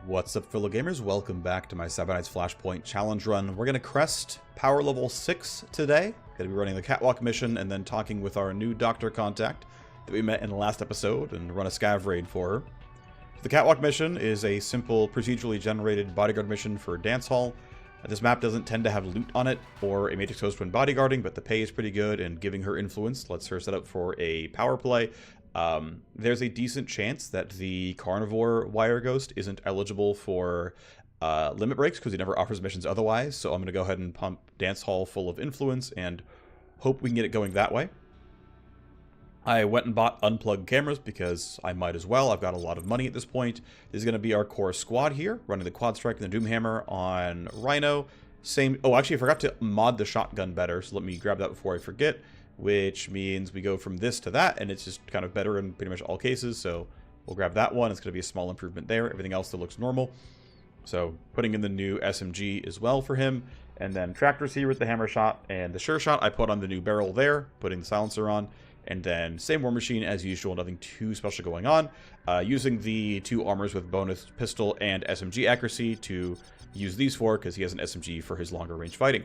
What's up, fellow gamers? Welcome back to my Cyberdecks Flashpoint challenge run. We're going to crest power level 6 today. Going to be running the catwalk mission and then talking with our new doctor contact that we met in the last episode and run a scav raid for her. The catwalk mission is a simple procedurally generated bodyguard mission for dance hall. This map doesn't tend to have loot on it or a matrix host when bodyguarding, but the pay is pretty good, and giving her influence lets her set up for a power play. There's a decent chance that the carnivore wire ghost isn't eligible for limit breaks because he never offers missions otherwise, so I'm going to go ahead and pump dance hall full of influence and hope we can get it going that way. I went and bought unplugged cameras because I might as well. I've got a lot of money at this point. This is going to be our core squad here, running the quad strike and the doomhammer on Rhino. Same. Oh, actually, I forgot to mod the shotgun better, so let me grab that before I forget, which means we go from this to that, and it's just kind of better in pretty much all cases, so we'll grab that one. It's going to be a small improvement there. Everything else still looks normal. So putting in the new SMG as well for him, and then tractors here with the hammer shot and the sure shot. I put on the new barrel there, putting the silencer on. And then same Warmachine as usual, nothing too special going on. Using the two armors with bonus pistol and SMG accuracy to use these for, because he has an SMG for his longer range fighting.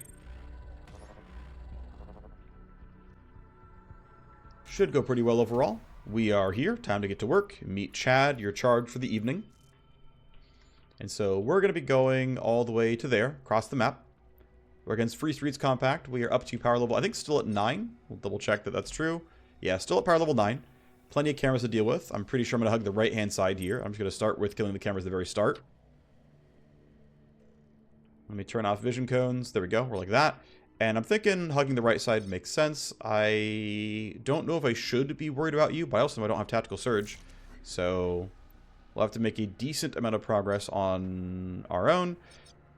Should go pretty well overall. We are here, time to get to work. Meet Chad, your charge for the evening. And so we're going to be going all the way to there, across the map. We're against Free Streets Compact. We are up to power level, I think still at 9. We'll double check that that's true. Yeah, still at power level 9. Plenty of cameras to deal with. I'm pretty sure I'm going to hug the right-hand side here. I'm just going to start with killing the cameras at the very start. Let me turn off vision cones. There we go. We're like that. And I'm thinking hugging the right side makes sense. I don't know if I should be worried about you, but I also know I don't have Tactical Surge. So we'll have to make a decent amount of progress on our own.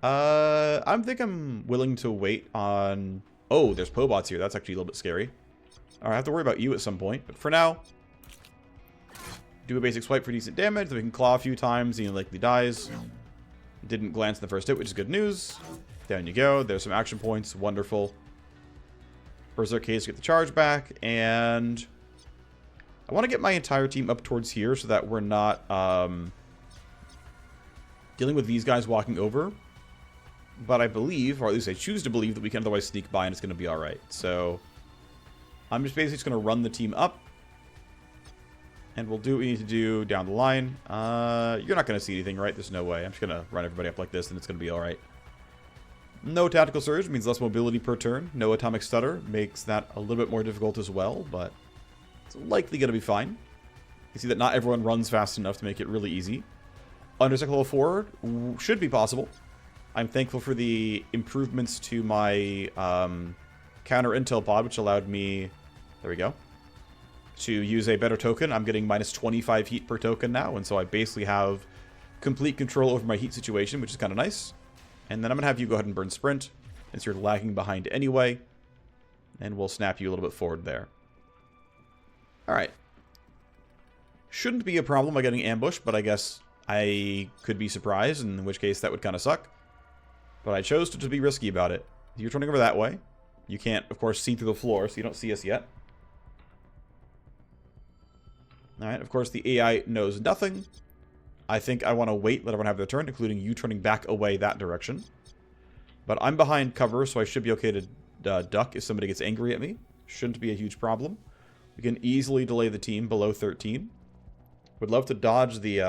I think I'm willing to wait on... Oh, there's Pobots here. That's actually a little bit scary. Alright, I have to worry about you at some point. But for now, do a basic swipe for decent damage. Then we can claw a few times and he likely dies. Didn't glance in the first hit, which is good news. Down you go. There's some action points. Wonderful. Berserk case to get the charge back. And I want to get my entire team up towards here so that we're not dealing with these guys walking over. But I believe, or at least I choose to believe, that we can otherwise sneak by and it's going to be alright. So I'm just basically just going to run the team up. And we'll do what we need to do down the line. You're not going to see anything, right? There's no way. I'm just going to run everybody up like this and it's going to be alright. No Tactical Surge means less mobility per turn. No Atomic Stutter makes that a little bit more difficult as well, but it's likely going to be fine. You see that not everyone runs fast enough to make it really easy. Undersec level 4 should be possible. I'm thankful for the improvements to my counter intel pod, which allowed me, there we go, to use a better token. I'm getting minus 25 heat per token now, and so I basically have complete control over my heat situation, which is kind of nice. And then I'm going to have you go ahead and burn sprint, since you're lagging behind anyway, and we'll snap you a little bit forward there. Alright. Shouldn't be a problem by getting ambushed, but I guess I could be surprised, in which case that would kind of suck. But I chose to be risky about it. You're turning over that way. You can't, of course, see through the floor, so you don't see us yet. Alright, of course, the AI knows nothing. I think I want to wait, let everyone have their turn, including you turning back away that direction. But I'm behind cover, so I should be okay to duck if somebody gets angry at me. Shouldn't be a huge problem. We can easily delay the team below 13. Would love to dodge the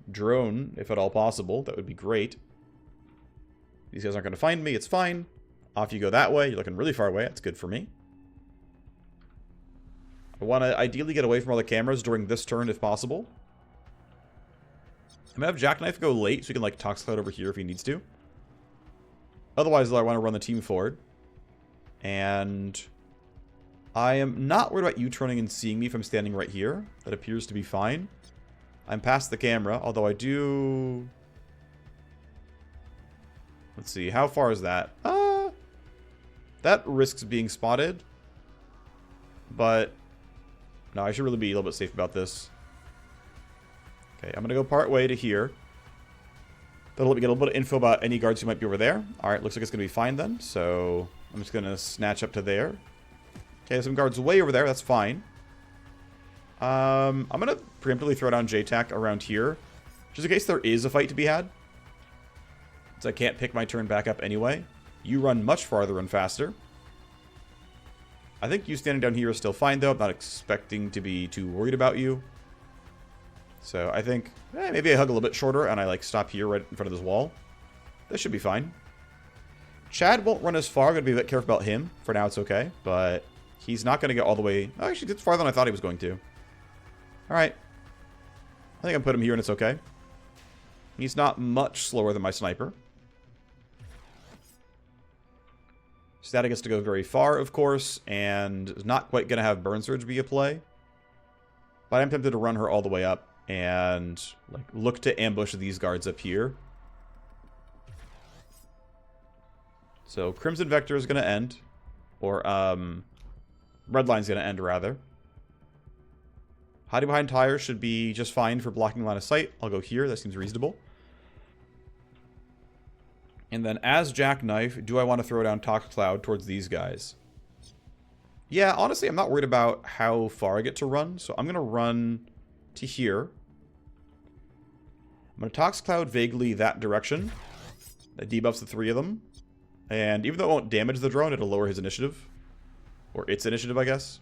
drone, if at all possible. That would be great. These guys aren't going to find me. It's fine. Off you go that way. You're looking really far away. That's good for me. I want to ideally get away from all the cameras during this turn if possible. I'm going to have Jackknife go late so he can like Tox Cloud over here if he needs to. Otherwise, though, I want to run the team forward. And I am not worried about you turning and seeing me if I'm standing right here. That appears to be fine. I'm past the camera, although I do... Let's see, how far is that? That risks being spotted. But no, I should really be a little bit safe about this. Okay, I'm going to go part way to here. That'll let me get a little bit of info about any guards who might be over there. Alright, looks like it's going to be fine then. So I'm just going to snatch up to there. Okay, some guards way over there. That's fine. I'm going to preemptively throw down JTAC around here. Just in case there is a fight to be had. So I can't pick my turn back up anyway. You run much farther and faster. I think you standing down here is still fine, though. I'm not expecting to be too worried about you. So I think maybe I hug a little bit shorter and I like stop here right in front of this wall. That should be fine. Chad won't run as far. I'm going to be a bit careful about him. For now, it's okay. But he's not going to get all the way... Oh, actually, it's farther than I thought he was going to. Alright. I think I put him here and it's okay. He's not much slower than my sniper. Static gets to go very far, of course, and is not quite going to have Burn Surge be a play. But I'm tempted to run her all the way up and like look to ambush these guards up here. So Crimson Vector is going to end. Or, Red Line's going to end, rather. Hiding behind tires should be just fine for blocking line of sight. I'll go here. That seems reasonable. And then as Jackknife, do I want to throw down Tox Cloud towards these guys? Yeah, honestly, I'm not worried about how far I get to run. So I'm going to run to here. I'm going to Tox Cloud vaguely that direction. That debuffs the 3 of them. And even though it won't damage the drone, it'll lower his initiative. Or its initiative, I guess.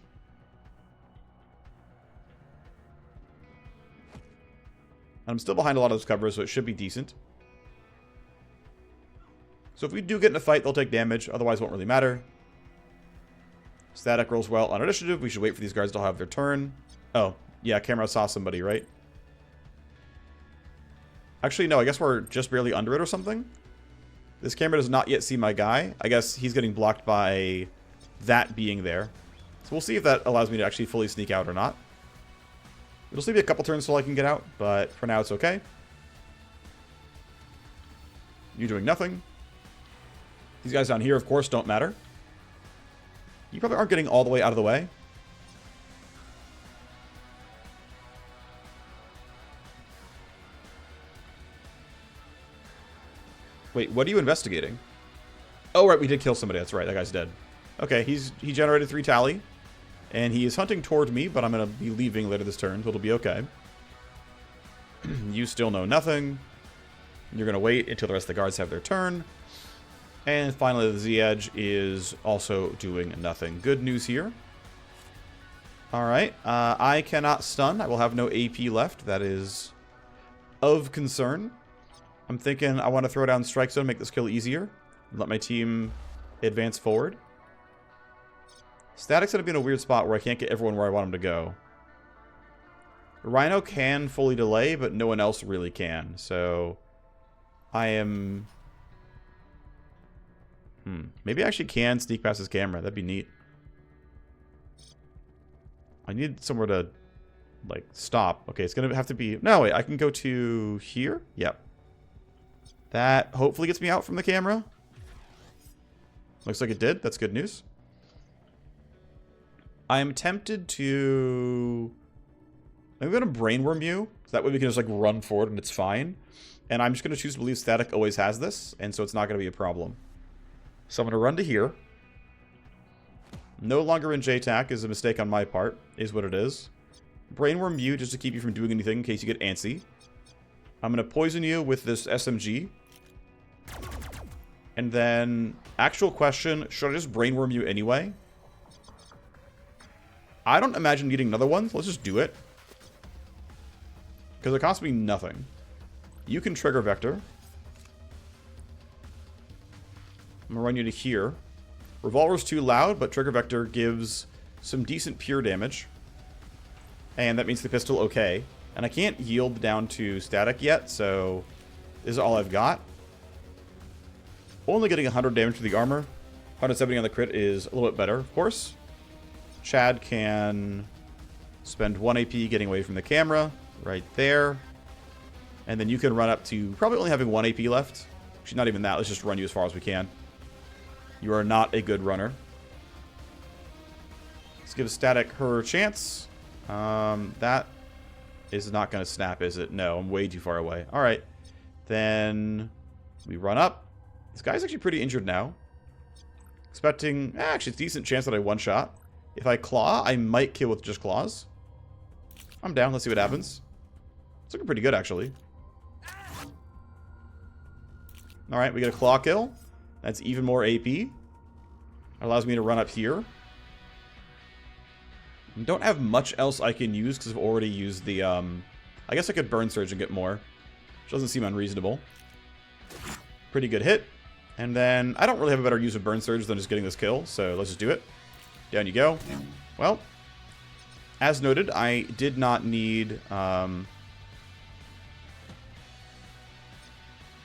I'm still behind a lot of those covers, so it should be decent. So if we do get in a fight, they'll take damage. Otherwise, it won't really matter. Static rolls well on initiative. We should wait for these guards to have their turn. Oh, yeah, camera saw somebody, right? Actually, no, I guess we're just barely under it or something. This camera does not yet see my guy. I guess he's getting blocked by that being there. So we'll see if that allows me to actually fully sneak out or not. It'll still be a couple turns till I can get out, but for now it's okay. You doing nothing. These guys down here, of course, don't matter. You probably aren't getting all the way out of the way. Wait, what are you investigating? Oh, right, we did kill somebody. That's right, that guy's dead. Okay, he generated 3 tally. And he is hunting toward me, but I'm going to be leaving later this turn, so it'll be okay. You still know nothing. You're going to wait until the rest of the guards have their turn. And finally, the Z-Edge is also doing nothing. Good news here. Alright, I cannot stun. I will have no AP left. That is of concern. I'm thinking I want to throw down Strike Zone, make this kill easier. Let my team advance forward. Static's going to be in a weird spot where I can't get everyone where I want them to go. Rhino can fully delay, but no one else really can. So, I am... Maybe I actually can sneak past his camera. That'd be neat. I need somewhere to, like, stop. Okay, it's going to have to be... No, wait, I can go to here? Yep. That hopefully gets me out from the camera. Looks like it did. That's good news. I'm tempted to... I'm going to brainworm you. So that way we can just like run forward and it's fine. And I'm just going to choose to believe Static always has this. And so it's not going to be a problem. So I'm going to run to here. No longer in J-Tac is a mistake on my part. Is what it is. Brainworm you just to keep you from doing anything in case you get antsy. I'm going to poison you with this SMG. And then... Actual question. Should I just brainworm you anyway? I don't imagine needing another one, so let's just do it. Because it costs me nothing. You can trigger Vector. I'm going to run you to here. Revolver's too loud, but trigger Vector gives some decent pure damage. And that means the pistol okay. And I can't yield down to Static yet, so this is all I've got. Only getting 100 damage to the armor. 170 on the crit is a little bit better, of course. Chad can spend 1 AP getting away from the camera. Right there. And then you can run up to probably only having 1 AP left. Actually, not even that. Let's just run you as far as we can. You are not a good runner. Let's give Static her chance. That is not going to snap, is it? No, I'm way too far away. All right. Then we run up. This guy's actually pretty injured now. Expecting... actually, it's a decent chance that I one-shot. If I claw, I might kill with just claws. I'm down. Let's see what happens. It's looking pretty good, actually. Alright, we get a claw kill. That's even more AP. It allows me to run up here. Don't have much else I can use because I've already used the, I guess I could Burn Surge and get more. Which doesn't seem unreasonable. Pretty good hit. And then, I don't really have a better use of Burn Surge than just getting this kill, so let's just do it. Down you go. Well, as noted, I did not need,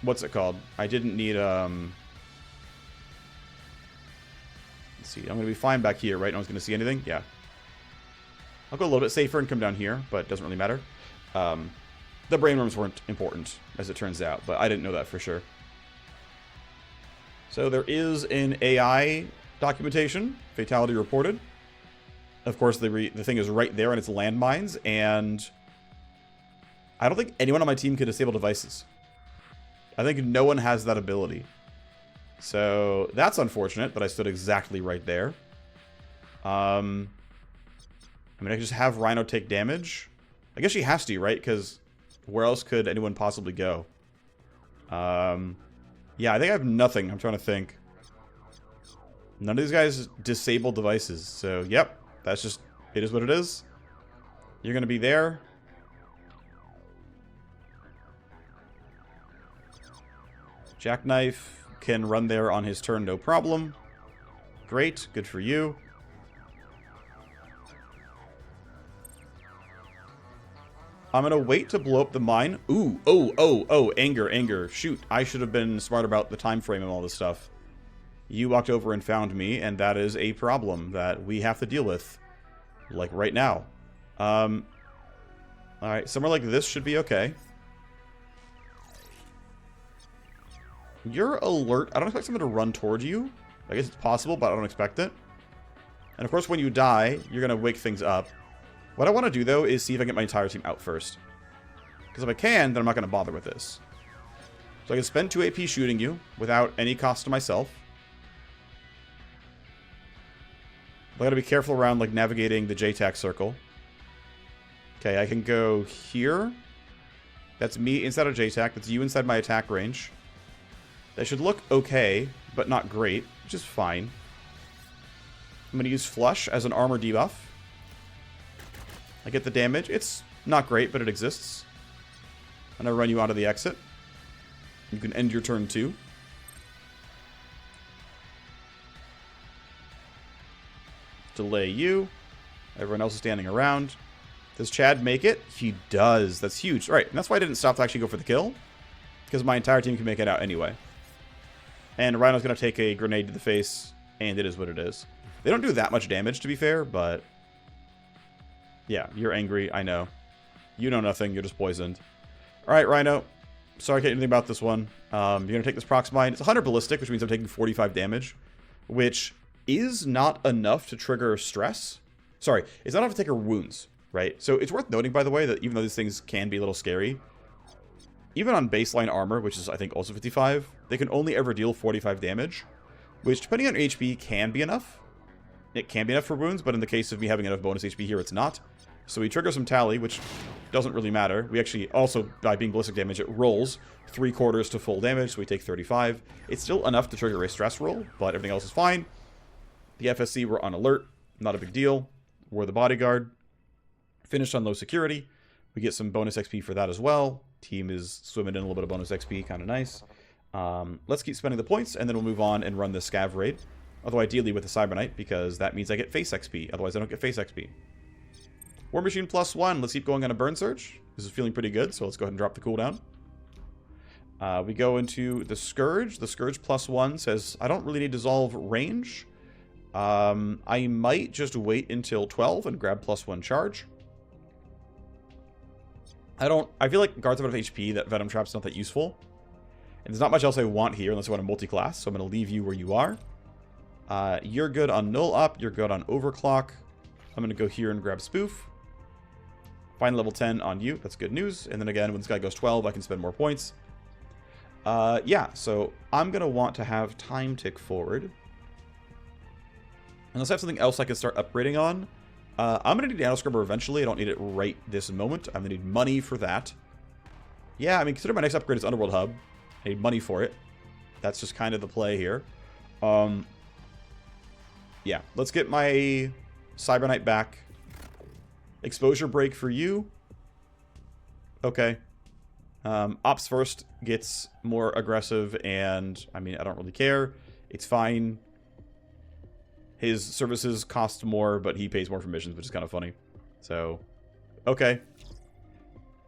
what's it called? I didn't need, let's see, I'm going to be fine back here, right? No one's going to see anything? Yeah. I'll go a little bit safer and come down here, but it doesn't really matter. The brain worms weren't important, as it turns out, but I didn't know that for sure. So there is an AI documentation, fatality reported. Of course, the thing is right there and it's landmines, and I don't think anyone on my team could disable devices. I think no one has that ability. So that's unfortunate, but I stood exactly right there. I mean, I can just have Rhino take damage. I guess she has to, right? Because where else could anyone possibly go? Yeah, I think I have nothing. I'm trying to think. None of these guys disable devices. So, yep. That's just... It is what it is. You're going to be there. Jackknife can run there on his turn, no problem. Great. Good for you. I'm going to wait to blow up the mine. Ooh, oh, anger. Shoot, I should have been smart about the time frame and all this stuff. You walked over and found me, and that is a problem that we have to deal with. Like, right now. Alright, somewhere like this should be okay. You're alert. I don't expect someone to run toward you. I guess it's possible, but I don't expect it. And of course, when you die, you're going to wake things up. What I want to do, though, is see if I can get my entire team out first. Because if I can, then I'm not going to bother with this. So I can spend 2 AP shooting you without any cost to myself. But I got to be careful around, like, navigating the JTAC circle. Okay, I can go here. That's me inside of JTAC. That's you inside my attack range. That should look okay, but not great, which is fine. I'm going to use Flush as an armor debuff. I get the damage. It's not great, but it exists. And I run you out of the exit. You can end your turn too. Delay you. Everyone else is standing around. Does Chad make it? He does. That's huge. All right, and that's why I didn't stop to actually go for the kill. Because my entire team can make it out anyway. And Rhino's going to take a grenade to the face, and it is what it is. They don't do that much damage, to be fair, but... Yeah, you're angry, I know. You know nothing, you're just poisoned. Alright, Rhino. Sorry I can't do anything about this one. You're going to take this Prox Mine. It's 100 ballistic, which means I'm taking 45 damage. Which is not enough to trigger stress. Sorry, it's not enough to trigger wounds, right? So it's worth noting, by the way, that even though these things can be a little scary, even on baseline armor, which is, I think, also 55, they can only ever deal 45 damage. Which, depending on HP, can be enough. It can be enough for wounds, but in the case of me having enough bonus HP here, it's not. So we trigger some tally, which doesn't really matter. We actually also, by being ballistic damage, it rolls 3/4 to full damage, so we take 35. It's still enough to trigger a stress roll, but everything else is fine. The FSC were on alert. Not a big deal. We're the bodyguard. Finished on low security. We get some bonus XP for that as well. Team is swimming in a little bit of bonus XP. Kind of nice. Let's keep spending the points, and then we'll move on and run the scav raid. Although ideally with the Cyber because that means I get face XP. Otherwise I don't get face XP. Warmachine +1. Let's keep going on a burn surge. This is feeling pretty good, so let's go ahead and drop the cooldown. We go into the Scourge. The Scourge +1 says, I don't really need dissolve range. I might just wait until 12 and grab +1 charge. I feel like guards have enough HP that Venom Trap's not that useful. And there's not much else I want here unless I want a multi-class, so I'm going to leave you where you are. You're good on Null Up, you're good on Overclock. I'm going to go here and grab Spoof. Find level 10 on you, that's good news. And then again, when this guy goes 12, I can spend more points. Yeah, so I'm going to want to have time tick forward. Unless I have something else I can start upgrading on. I'm going to need Nano Scrubber eventually. I don't need it right this moment. I'm going to need money for that. Yeah, I mean, consider my next upgrade is Underworld Hub. I need money for it. That's just kind of the play here. Yeah, let's get my Cyber Knight back. Exposure break for you. Okay. Ops first gets more aggressive, and I mean, I don't really care. It's fine. His services cost more, but he pays more for missions, which is kind of funny. So, okay.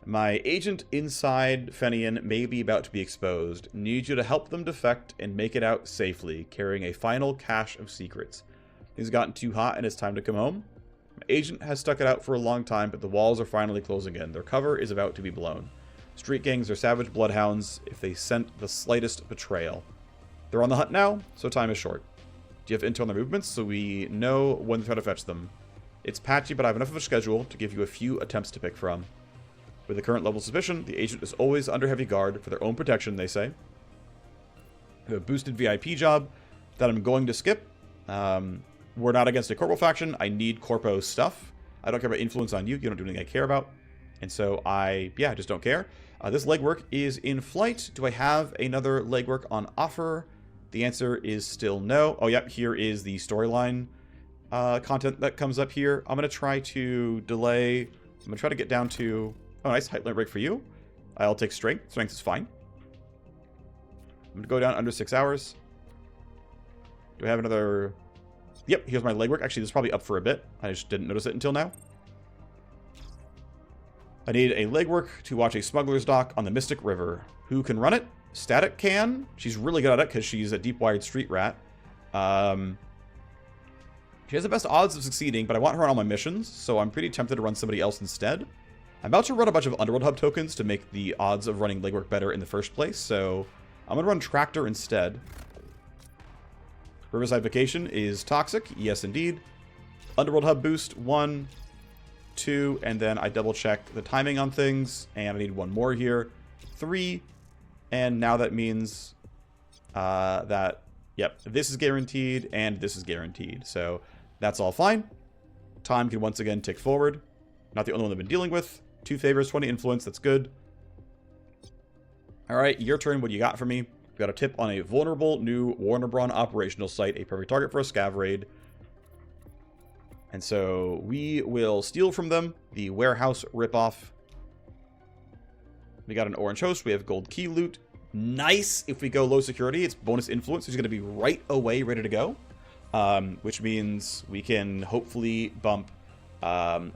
My agent inside Fenian may be about to be exposed. Need you to help them defect and make it out safely, carrying a final cache of secrets. Things have gotten too hot and it's time to come home. My agent has stuck it out for a long time, but the walls are finally closing in. Their cover is about to be blown. Street gangs are savage bloodhounds if they scent the slightest betrayal. They're on the hunt now, so time is short. Do you have intel on their movements so we know when to try to fetch them? It's patchy, but I have enough of a schedule to give you a few attempts to pick from. With the current level of suspicion, the agent is always under heavy guard for their own protection, they say. I have a boosted VIP job that I'm going to skip. We're not against a corporal faction. I need corpo stuff. I don't care about influence on you. You don't do anything I care about. And so I just don't care. This legwork is in flight. Do I have another legwork on offer? The answer is still no. Oh, yep, here is the storyline content that comes up here. I'm going to try to delay. I'm going to try to get down to... Oh, nice. Height limit break for you. I'll take strength. Strength is fine. I'm going to go down under 6 hours. Do I have another... Yep, here's my legwork. Actually, this is probably up for a bit. I just didn't notice it until now. I need a legwork to watch a smuggler's dock on the Mystic River. Who can run it? Static can. She's really good at it because she's a deep-wired street rat. She has the best odds of succeeding, but I want her on all my missions, so I'm pretty tempted to run somebody else instead. I'm about to run a bunch of Underworld Hub tokens to make the odds of running legwork better in the first place, so I'm going to run Tractor instead. Riverside Vacation is toxic. Yes, indeed. Underworld Hub boost, 1, 2, and then I double-check the timing on things, and I need one more here. 3, and now that means that, yep, this is guaranteed, and this is guaranteed, so that's all fine. Time can once again tick forward. Not the only one I've been dealing with. 2 favors, 20 influence, that's good. Alright, your turn, what do you got for me? We got a tip on a vulnerable new Warner-Braun operational site, a perfect target for a scav raid. And so we will steal from them the warehouse ripoff. We got an orange host, we have gold key loot. Nice! If we go low security, it's bonus influence, which is going to be right away ready to go. Which means we can hopefully bump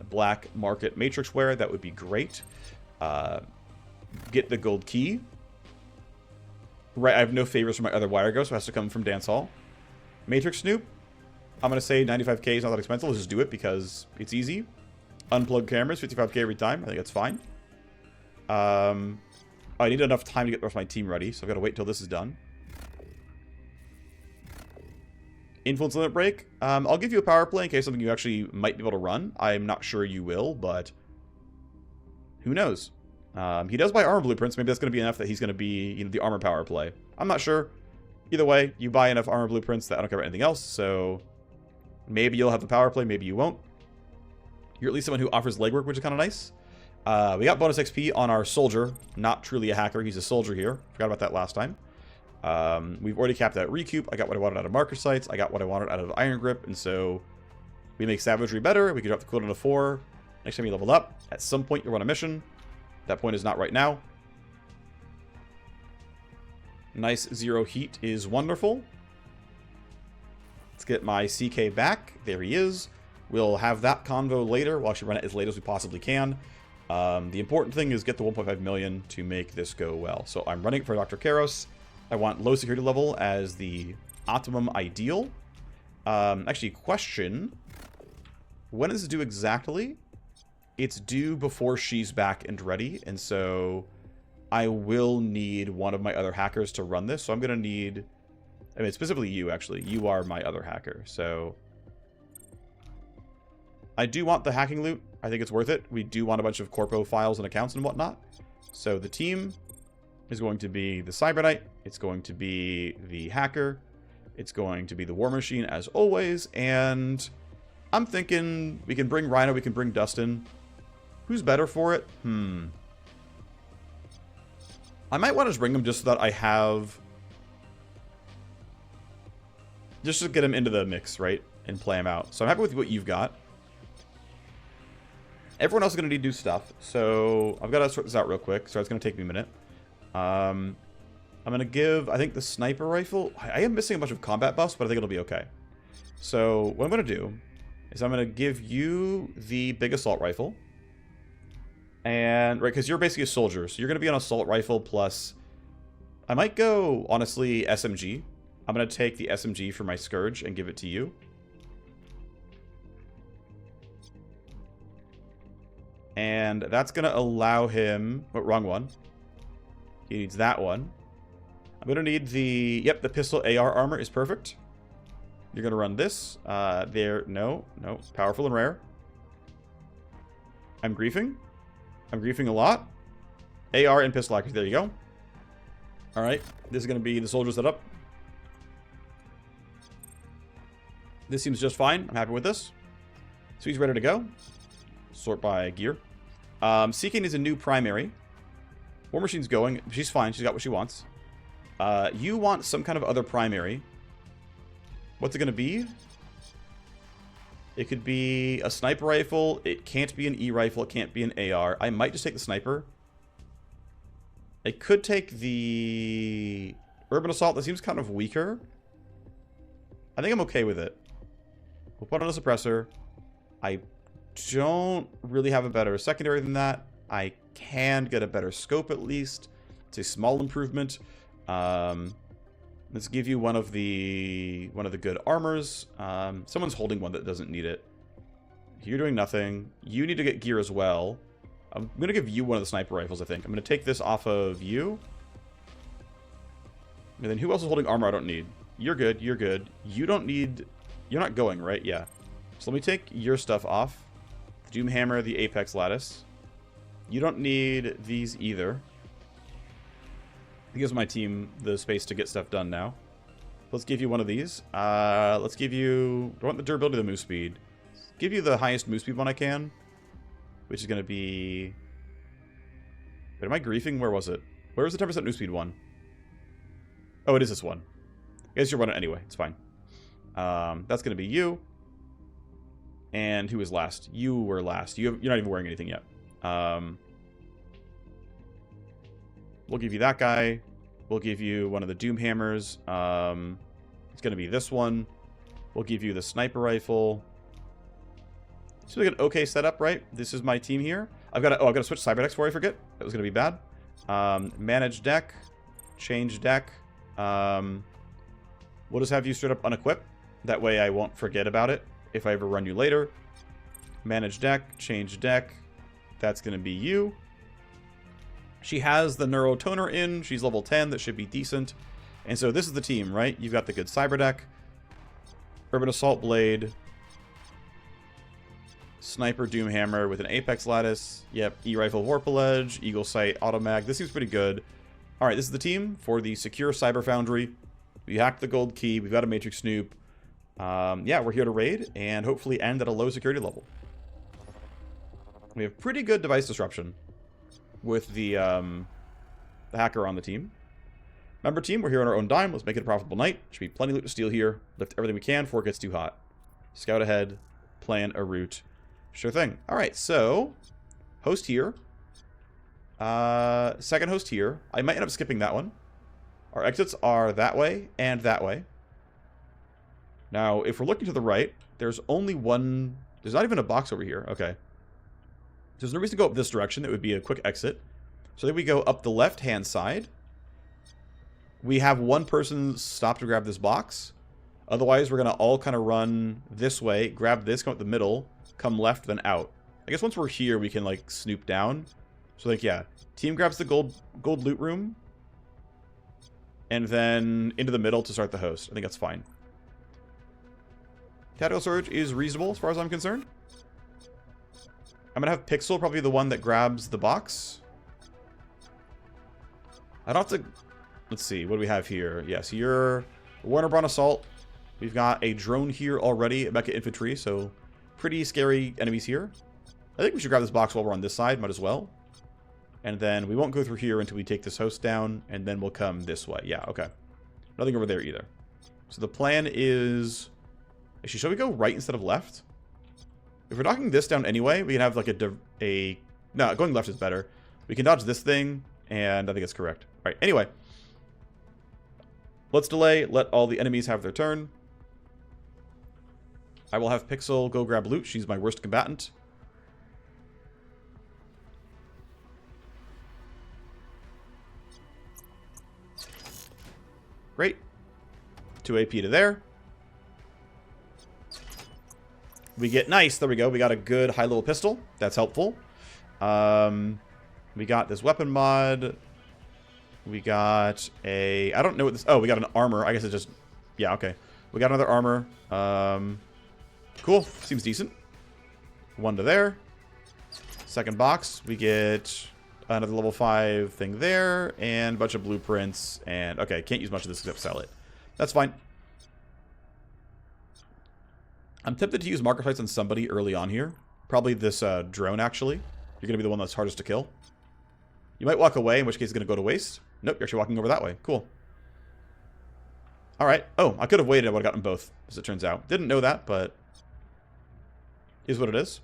black market matrix wear. That would be great. Get the gold key. Right, I have no favors for my other wire go, so it has to come from Dance Hall. Matrix Snoop. I'm going to say 95k is not that expensive. Let's just do it because it's easy. Unplug cameras, 55k every time. I think that's fine. I need enough time to get the rest of my team ready, so I've got to wait till this is done. Influence limit break. I'll give you a power play in case something you actually might be able to run. I'm not sure you will, but who knows? He does buy armor blueprints. Maybe that's going to be enough that he's going to be, you know, the armor power play. I'm not sure. Either way, you buy enough armor blueprints that I don't care about anything else, so maybe you'll have the power play, maybe you won't. You're at least someone who offers legwork, which is kind of nice. We got bonus XP on our soldier. Not truly a hacker. He's a soldier here. Forgot about that last time. We've already capped that recoup. I got what I wanted out of marker sites. I got what I wanted out of iron grip. And so we make savagery better. We can drop the cooldown to 4. Next time you level up, at some point you'll run a mission. That point is not right now. Nice 0 heat is wonderful. Let's get my CK back. There he is. We'll have that convo later. We'll actually run it as late as we possibly can. The important thing is get the 1.5 million to make this go well. So I'm running for Dr. Karos. I want low security level as the optimum ideal. Actually, question. When is it due exactly? It's due before she's back and ready. And so I will need one of my other hackers to run this. So I'm going to need... I mean, specifically you, actually. You are my other hacker. So I do want the hacking loot. I think it's worth it. We do want a bunch of corpo files and accounts and whatnot. So the team is going to be the Cyber Knight. It's going to be the hacker. It's going to be the Warmachine, as always. And I'm thinking we can bring Rhino. We can bring Dustin. Who's better for it? I might want to bring him just so that I have Just to get him into the mix, right? And play him out. So I'm happy with what you've got. Everyone else is going to need to do stuff. So I've got to sort this out real quick. So it's going to take me a minute. I'm going to give, I think, the sniper rifle. I am missing a bunch of combat buffs, but I think it'll be okay. So what I'm going to do is I'm going to give you the big assault rifle. And, right, because you're basically a soldier. So you're going to be on assault rifle plus... I might go, honestly, SMG. I'm going to take the SMG for my Scourge and give it to you. And that's going to allow him... Oh, wrong one. He needs that one. I'm going to need the... Yep, the pistol AR armor is perfect. You're going to run this. There... No. Powerful and rare. I'm griefing. I'm griefing a lot. AR and pistol accuracy. There you go. Alright. This is going to be the soldier setup. This seems just fine. I'm happy with this. So he's ready to go. Sort by gear. CK needs a new primary. Warmachine's going. She's fine. She's got what she wants. You want some kind of other primary. What's it going to be? It could be a sniper rifle. It can't be an E rifle. It can't be an AR. I might just take the sniper. I could take the urban assault. That seems kind of weaker. I think I'm okay with it. We'll put on a suppressor. I don't really have a better secondary than that. I can get a better scope at least. It's a small improvement. Let's give you one of the good armors. Someone's holding one that doesn't need it. You're doing nothing. You need to get gear as well. I'm going to give you one of the sniper rifles, I think. I'm going to take this off of you. And then who else is holding armor I don't need? You're good. You're good. You don't need... You're not going, right? Yeah. So let me take your stuff off. The Doom Hammer, the Apex Lattice. You don't need these either. It gives my team the space to get stuff done now. Let's give you one of these. Let's give you... Do I want the durability or the move speed? Give you the highest move speed one I can. Which is going to be... Wait, am I griefing? Where was it? Where was the 10% move speed one? Oh, it is this one. I guess you'll run it anyway. It's fine. That's going to be you. And who was last? You were last. You're not even wearing anything yet. We'll give you that guy. We'll give you one of the Doom Hammers. It's going to be this one. We'll give you the sniper rifle. It's like an okay setup, right? This is my team here. I've got to switch cyberdecks before I forget. That was going to be bad. Manage deck. Change deck. We'll just have you straight up unequip. That way I won't forget about it if I ever run you later. Manage deck. Change deck. That's going to be you. She has the Neurotoner in. She's level 10. That should be decent. And so this is the team, right? You've got the good cyber deck. Urban Assault Blade. Sniper Doom Hammer with an Apex Lattice. Yep. E-Rifle Warpal Edge. Eagle Sight Automag. This seems pretty good. Alright, this is the team for the Secure Cyber Foundry. We hacked the gold key. We've got a Matrix Snoop. Yeah, we're here to raid and hopefully end at a low security level. We have pretty good device disruption with the hacker on the team. Member team, we're here on our own dime. Let's make it a profitable night. Should be plenty of loot to steal here. Lift everything we can before it gets too hot. Scout ahead. Plan a route. Sure thing. Alright, so host here. Second host here. I might end up skipping that one. Our exits are that way and that way. Now, if we're looking to the right, there's only one... There's not even a box over here. Okay. There's no reason to go up this direction. That would be a quick exit. So then we go up the left-hand side. We have one person stop to grab this box. Otherwise, we're going to all kind of run this way, grab this, come up the middle, come left, then out. I guess once we're here, we can, like, snoop down. So, like, yeah. Team grabs the gold loot room. And then into the middle to start the host. I think that's fine. Tactical Surge is reasonable as far as I'm concerned. I'm going to have Pixel probably the one that grabs the box. I don't have to... Let's see. What do we have here? Yes, you're Warner-Braun Assault. We've got a drone here already, Mecha Infantry, so pretty scary enemies here. I think we should grab this box while we're on this side. Might as well. And then we won't go through here until we take this host down, and then we'll come this way. Yeah, okay. Nothing over there either. So the plan is... Actually, shall we go right instead of left? If we're knocking this down anyway, we can have like no, going left is better. We can dodge this thing, and I think it's correct. All right, anyway. Let's delay. Let all the enemies have their turn. I will have Pixel go grab loot. She's my worst combatant. Great. 2 AP to there. We get nice. There we go. We got a good high-level pistol. That's helpful. We got this weapon mod. We got a... I don't know what this... Oh, we got an armor. I guess it's just... Yeah, okay. We got another armor. Cool. Seems decent. 1 to there. Second box. We get another level 5 thing there. And a bunch of blueprints. And... Okay, can't use much of this except sell it. That's fine. I'm tempted to use marker sights on somebody early on here. Probably this drone, actually. You're going to be the one that's hardest to kill. You might walk away, in which case it's going to go to waste. Nope, you're actually walking over that way. Cool. Alright. Oh, I could have waited. I would have gotten both, as it turns out. Didn't know that, but... is what it is.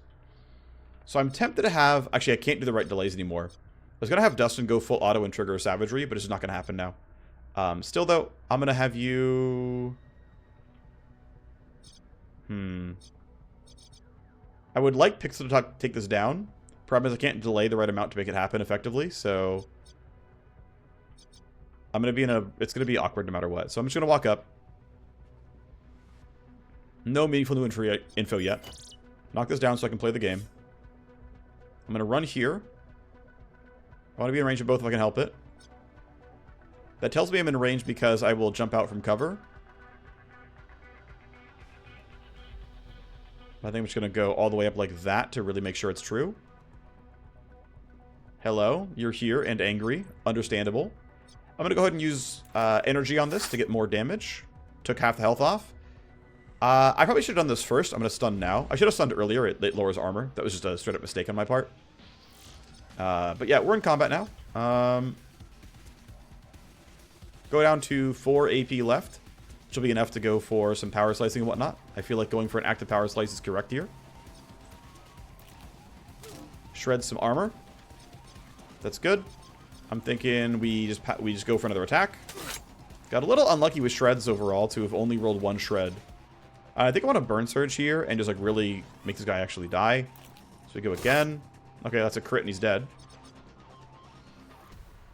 So I'm tempted to have... Actually, I can't do the right delays anymore. I was going to have Dustin go full auto and trigger Savagery, but it's just not going to happen now. Still, though, I'm going to have you... I would like Pixel to take this down. Problem is I can't delay the right amount to make it happen effectively, so... I'm going to be in a... It's going to be awkward no matter what. So I'm just going to walk up. No meaningful new info yet. Knock this down so I can play the game. I'm going to run here. I want to be in range of both if I can help it. That tells me I'm in range because I will jump out from cover. I think I'm just going to go all the way up like that to really make sure it's true. Hello, you're here and angry. Understandable. I'm going to go ahead and use energy on this to get more damage. Took half the health off. I probably should have done this first. I'm going to stun now. I should have stunned earlier. It lowers armor. That was just a straight up mistake on my part. But yeah, we're in combat now. Go down to 4 AP left. Which will be enough to go for some power slicing and whatnot. I feel like going for an active power slice is correct here. Shred some armor. That's good. I'm thinking we just go for another attack. Got a little unlucky with shreds overall to have only rolled 1 shred. I think I want to burn surge here and just like really make this guy actually die. So we go again. Okay, that's a crit and he's dead.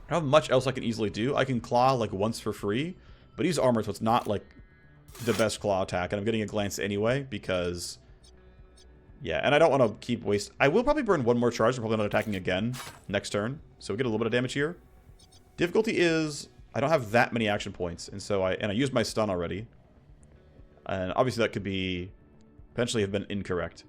I don't have much else I can easily do. I can claw like once for free. But he's armored, so it's not, like, the best claw attack. And I'm getting a glance anyway, because... Yeah, and I don't want to keep wasting... I will probably burn 1 more charge. I'm probably not attacking again next turn. So we get a little bit of damage here. Difficulty is... I don't have that many action points. And so I used my stun already. And obviously that could be... potentially have been incorrect.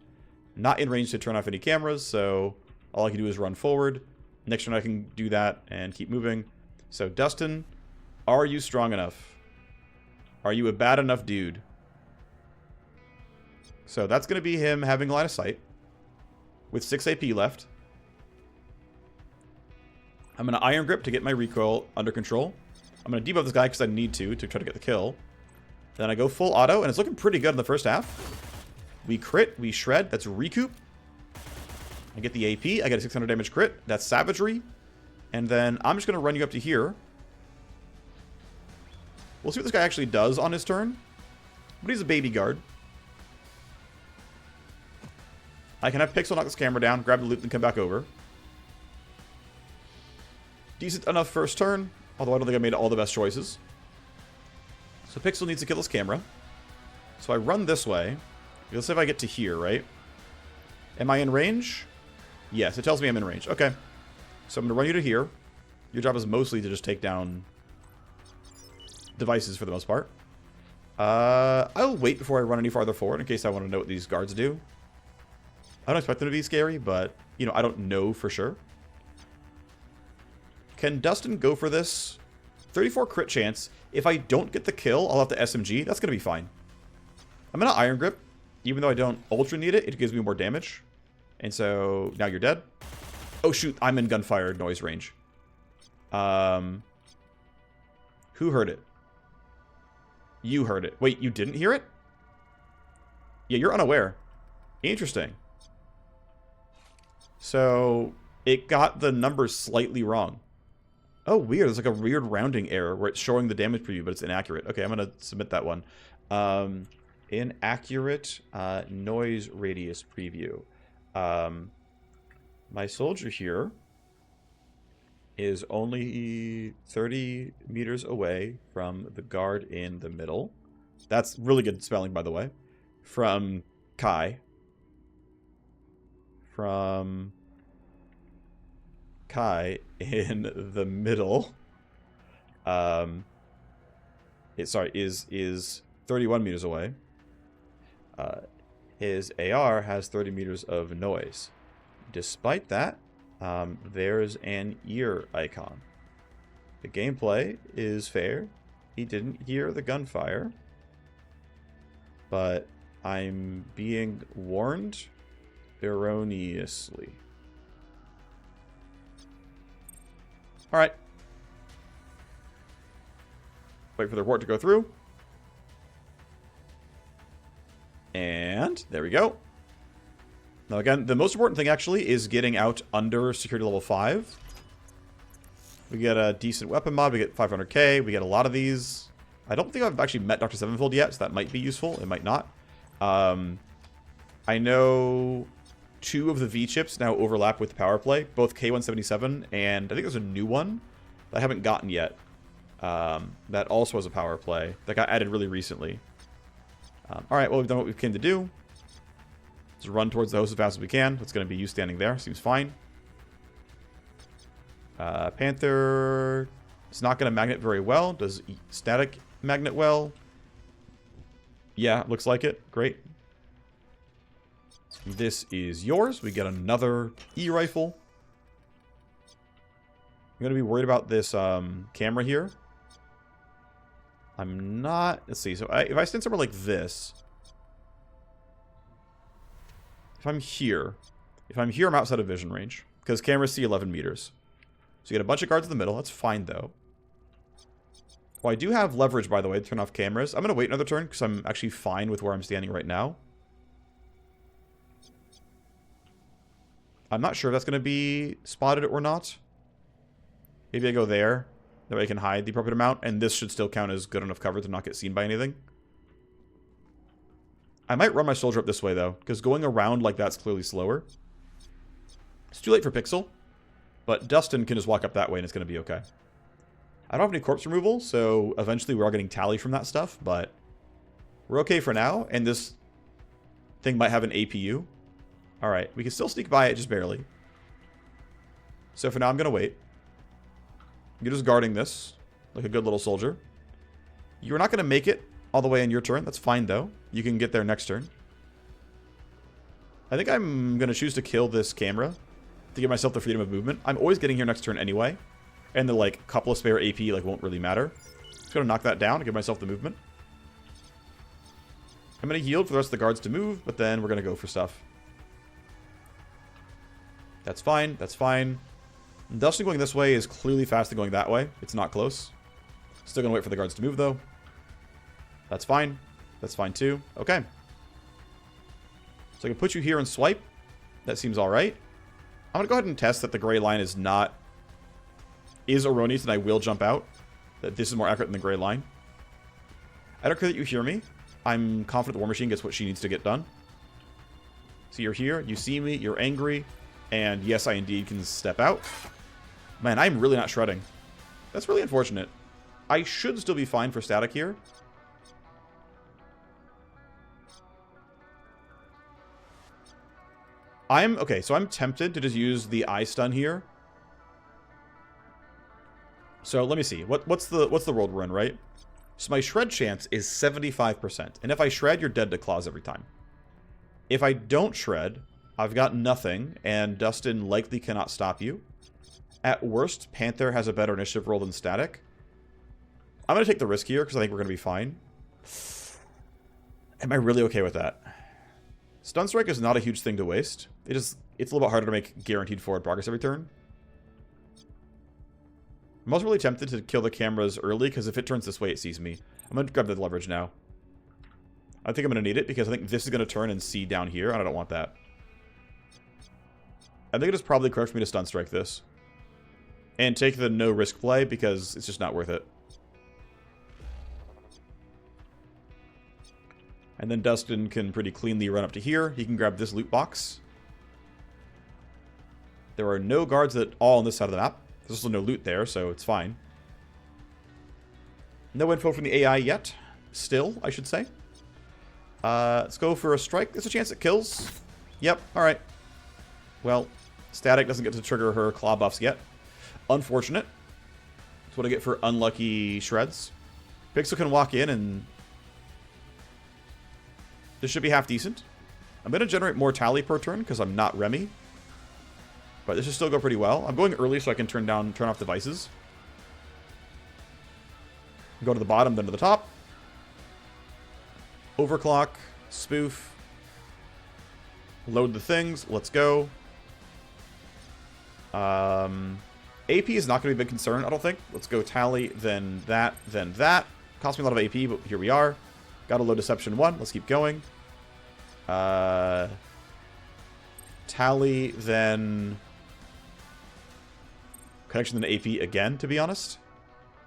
Not in range to turn off any cameras, so... all I can do is run forward. Next turn I can do that and keep moving. So, Dustin, are you strong enough? Are you a bad enough dude? So that's going to be him having line of sight. With 6 AP left. I'm going to Iron Grip to get my recoil under control. I'm going to debuff this guy because I need to try to get the kill. Then I go full auto, and it's looking pretty good in the first half. We crit, we shred, that's recoup. I get the AP, I get a 600 damage crit. That's savagery. And then I'm just going to run you up to here. We'll see what this guy actually does on his turn. But he's a baby guard. I can have Pixel knock this camera down, grab the loot, and come back over. Decent enough first turn, although I don't think I made all the best choices. So Pixel needs to kill this camera. So I run this way. Let's see if I get to here, right? Am I in range? Yes, it tells me I'm in range. Okay. So I'm going to run you to here. Your job is mostly to just take down devices for the most part. I'll wait before I run any farther forward in case I want to know what these guards do. I don't expect them to be scary, but, you know, I don't know for sure. Can Dustin go for this? 34 crit chance. If I don't get the kill, I'll have to SMG. That's going to be fine. I'm going to Iron Grip. Even though I don't ultra need it, it gives me more damage. And so, now you're dead. Oh, shoot. I'm in gunfire noise range. Who heard it? You heard it. Wait, you didn't hear it? Yeah, you're unaware. Interesting. So, it got the numbers slightly wrong. Oh, weird. There's like a weird rounding error where it's showing the damage preview, but it's inaccurate. Okay, I'm going to submit that one. Inaccurate noise radius preview. My soldier here is only 30 meters away from the guard in the middle. That's really good spelling, by the way. From Kai. From Kai in the middle. Is 31 meters away. His AR has 30 meters of noise. Despite that, there's an ear icon. The gameplay is fair. He didn't hear the gunfire. But I'm being warned erroneously. Alright. Wait for the report to go through. And there we go. Now again, the most important thing actually is getting out under security level 5. We get a decent weapon mod, we get 500k, we get a lot of these. I don't think I've actually met Dr. Sevenfold yet, so that might be useful, it might not. I know 2 of the V-chips now overlap with power play, both K177, and I think there's a new one that I haven't gotten yet. That also has a power play, that got added really recently. Alright, well, we've done what we came to do. Let's run towards the host as fast as we can. It's going to be you standing there. Seems fine. Panther is not going to magnet very well. Does static magnet well? Yeah, looks like it. Great. This is yours. We get another E-rifle. I'm going to be worried about this camera here. I'm not... Let's see. So if I stand somewhere like this... If I'm here, I'm outside of vision range. Because cameras see 11 meters. So you get a bunch of guards in the middle. That's fine, though. Well, I do have leverage, by the way, to turn off cameras. I'm going to wait another turn, because I'm actually fine with where I'm standing right now. I'm not sure if that's going to be spotted or not. Maybe I go there. That way I can hide the appropriate amount. And this should still count as good enough cover to not get seen by anything. I might run my soldier up this way, though, because going around like that's clearly slower. It's too late for Pixel, but Dustin can just walk up that way and it's going to be okay. I don't have any corpse removal, so eventually we're all getting tally from that stuff, but we're okay for now, and this thing might have an APU. Alright, we can still sneak by it, just barely. So for now, I'm going to wait. You're just guarding this, like a good little soldier. You're not going to make it all the way in your turn. That's fine, though. You can get there next turn. I think I'm going to choose to kill this camera to give myself the freedom of movement. I'm always getting here next turn anyway. And the, like, couple of spare AP, like, won't really matter. Just going to knock that down to give myself the movement. I'm going to yield for the rest of the guards to move, but then we're going to go for stuff. That's fine. That's fine. Dustin going this way is clearly faster than going that way. It's not close. Still going to wait for the guards to move, though. That's fine. That's fine too. Okay. So I can put you here and swipe. That seems alright. I'm going to go ahead and test that the gray line is erroneous and I will jump out. That this is more accurate than the gray line. I don't care that you hear me. I'm confident the Warmachine gets what she needs to get done. So you're here. You see me. You're angry. And yes, I indeed can step out. Man, I'm really not shredding. That's really unfortunate. I should still be fine for static here. Okay, so I'm tempted to just use the eye stun here. So let me see. What's the world we're in, right? So my shred chance is 75%. And if I shred, you're dead to claws every time. If I don't shred, I've got nothing, and Dustin likely cannot stop you. At worst, Panther has a better initiative roll than Static. I'm going to take the risk here, because I think we're going to be fine. Am I really okay with that? Stun Strike is not a huge thing to waste. It's a little bit harder to make guaranteed forward progress every turn. I'm also really tempted to kill the cameras early, because if it turns this way, it sees me. I'm going to grab the leverage now. I think I'm going to need it, because I think this is going to turn and see down here, and I don't want that. I think it is probably correct for me to stun strike this. And take the no-risk play, because it's just not worth it. And then Dustin can pretty cleanly run up to here. He can grab this loot box. There are no guards at all on this side of the map. There's also no loot there, so it's fine. No info from the AI yet. Still, I should say. Let's go for a strike. There's a chance it kills. Yep, alright. Well, Static doesn't get to trigger her claw buffs yet. Unfortunate. That's what I get for unlucky shreds. Pixel can walk in and... this should be half decent. I'm going to generate more tally per turn because I'm not Remy. But this should still go pretty well. I'm going early so I can turn off devices. Go to the bottom, then to the top. Overclock. Spoof. Load the things. Let's go. AP is not going to be a big concern, I don't think. Let's go tally, then that, then that. Cost me a lot of AP, but here we are. Got a low deception 1. Let's keep going. Tally, then... connection, then AP again, to be honest.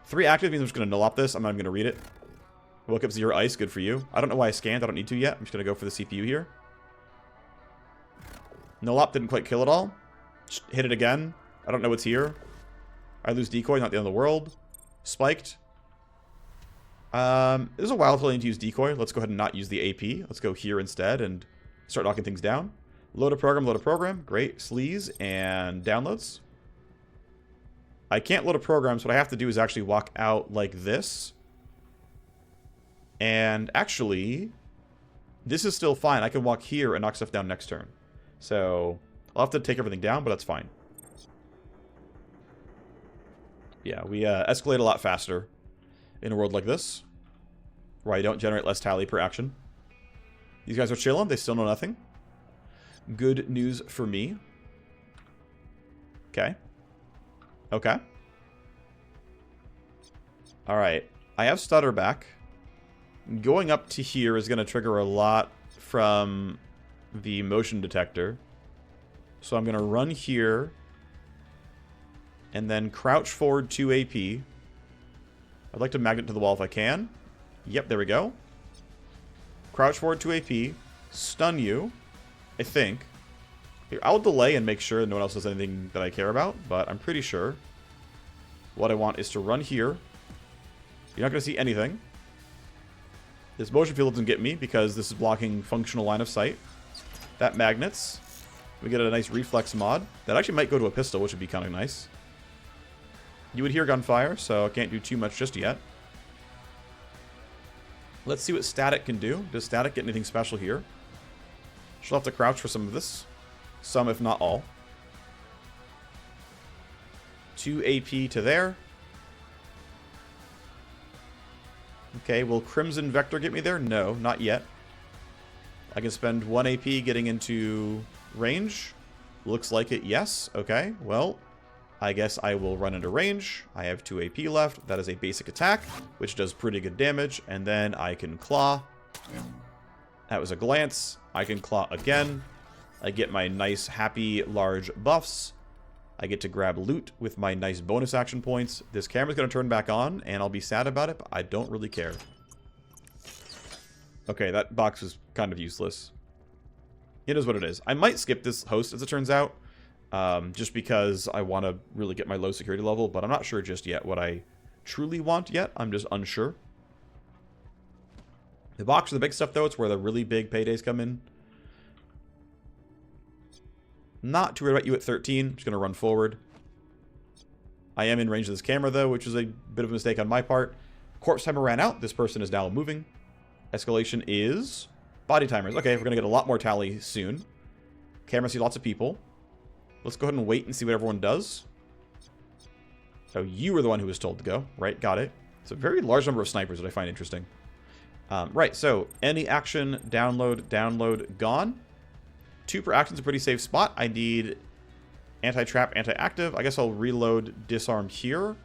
3 active means I'm just going to null up this. I'm not even going to read it. Woke up 0 ice. Good for you. I don't know why I scanned. I don't need to yet. I'm just going to go for the CPU here. Null up didn't quite kill it all. Just hit it again. I don't know what's here. I lose decoy. Not the end of the world. Spiked. There's a while until I need to use decoy. Let's go ahead and not use the AP. Let's go here instead and start knocking things down. Load a program, load a program. Great. Sleaze and downloads. I can't load a program, so what I have to do is actually walk out like this. And actually, this is still fine. I can walk here and knock stuff down next turn. So, I'll have to take everything down, but that's fine. Yeah, we escalate a lot faster in a world like this, where I don't generate less tally per action. These guys are chilling. They still know nothing. Good news for me. Okay. Okay. Alright. I have stutter back. Going up to here is going to trigger a lot from the motion detector. So I'm going to run here. And then crouch forward 2 AP. I'd like to magnet to the wall if I can. Yep, there we go. Crouch forward 2 AP. Stun you. I think. Here, I'll delay and make sure no one else does anything that I care about. But I'm pretty sure. What I want is to run here. You're not going to see anything. This motion field doesn't get me because this is blocking functional line of sight. That magnets. We get a nice reflex mod. That actually might go to a pistol, which would be kind of nice. You would hear gunfire, so I can't do too much just yet. Let's see what Static can do. Does Static get anything special here? She'll have to crouch for some of this. Some, if not all. 2 AP to there. Okay, will Crimson Vector get me there? No, not yet. I can spend 1 AP getting into range. Looks like it, yes. Okay, well, I guess I will run into range. I have 2 AP left. That is a basic attack, which does pretty good damage. And then I can claw. That was a glance. I can claw again. I get my nice, happy, large buffs. I get to grab loot with my nice bonus action points. This camera's going to turn back on, and I'll be sad about it, but I don't really care. Okay, that box was kind of useless. It is what it is. I might skip this host, as it turns out, just because I want to really get my low security level, but I'm not sure just yet what I truly want yet. I'm just unsure. The box for the big stuff, though, it's where the really big paydays come in. Not too worried about you at 13. Just going to run forward. I am in range of this camera, though, which was a bit of a mistake on my part. Corpse timer ran out. This person is now moving. Escalation is body timers. Okay, we're going to get a lot more tally soon. Camera see lots of people. Let's go ahead and wait and see what everyone does. So you were the one who was told to go. Right, got it. It's a very large number of snipers that I find interesting. Right, so any action, download, gone. 2 per action is a pretty safe spot. I need anti-trap, anti-active. I guess I'll reload disarm here.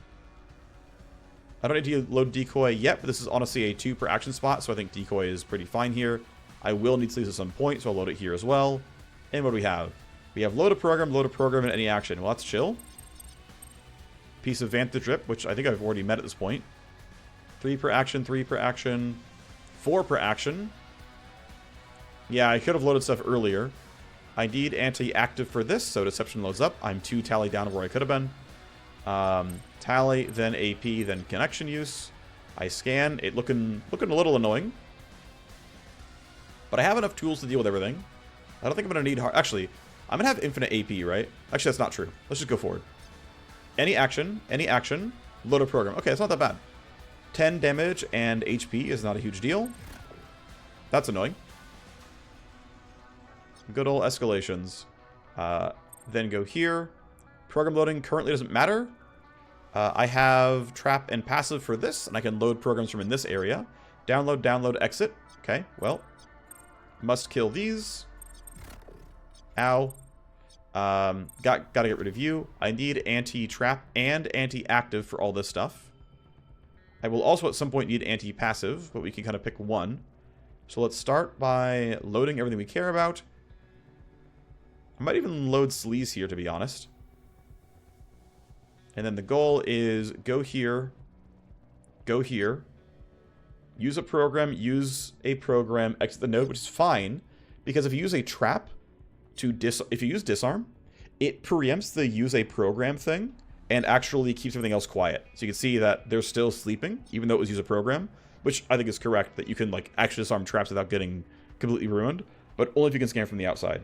I don't need to load decoy yet, but this is honestly a 2 per action spot, so I think decoy is pretty fine here. I will need sleeves at some point, so I'll load it here as well. And what do we have? We have load a program, and any action. Well, that's chill. Piece of Vantage Drip, which I think I've already met at this point. 3 per action, 3 per action, 4 per action. Yeah, I could have loaded stuff earlier. I need anti-active for this, so Deception loads up. I'm 2 tally down where I could have been. Tally, then AP, then connection use. I scan. It looking a little annoying. But I have enough tools to deal with everything. I don't think I'm going to need hard... Actually, I'm going to have infinite AP, right? Actually, that's not true. Let's just go forward. Any action, load a program. Okay, it's not that bad. 10 damage and HP is not a huge deal. That's annoying. Good old escalations. Then go here. Program loading currently doesn't matter. I have trap and passive for this, and I can load programs from in this area. Download, exit. Okay, well. Must kill these. Ow. Gotta get rid of you. I need anti-trap and anti-active for all this stuff. I will also at some point need anti-passive, but we can kind of pick one. So let's start by loading everything we care about. I might even load sleaze here, to be honest. And then the goal is go here, use a program, exit the node, which is fine, because if you use a trap to if you use disarm, it preempts the use a program thing and actually keeps everything else quiet. So you can see that they're still sleeping, even though it was use a program, which I think is correct, that you can like actually disarm traps without getting completely ruined, but only if you can scan from the outside.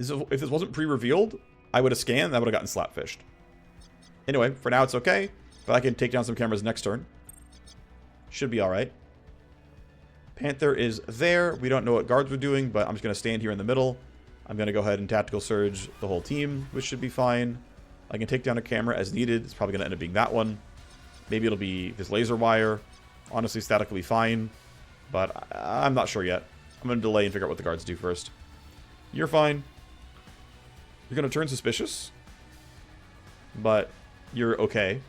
If this wasn't pre-revealed, I would have scanned and I would have gotten slapfished. Anyway, for now it's okay, but I can take down some cameras next turn. Should be alright. Panther is there. We don't know what guards were doing, but I'm just going to stand here in the middle. I'm going to go ahead and tactical surge the whole team, which should be fine. I can take down a camera as needed. It's probably going to end up being that one. Maybe it'll be this laser wire. Honestly, static will be fine, but I'm not sure yet. I'm going to delay and figure out what the guards do first. You're fine. You're going to turn suspicious, but you're okay.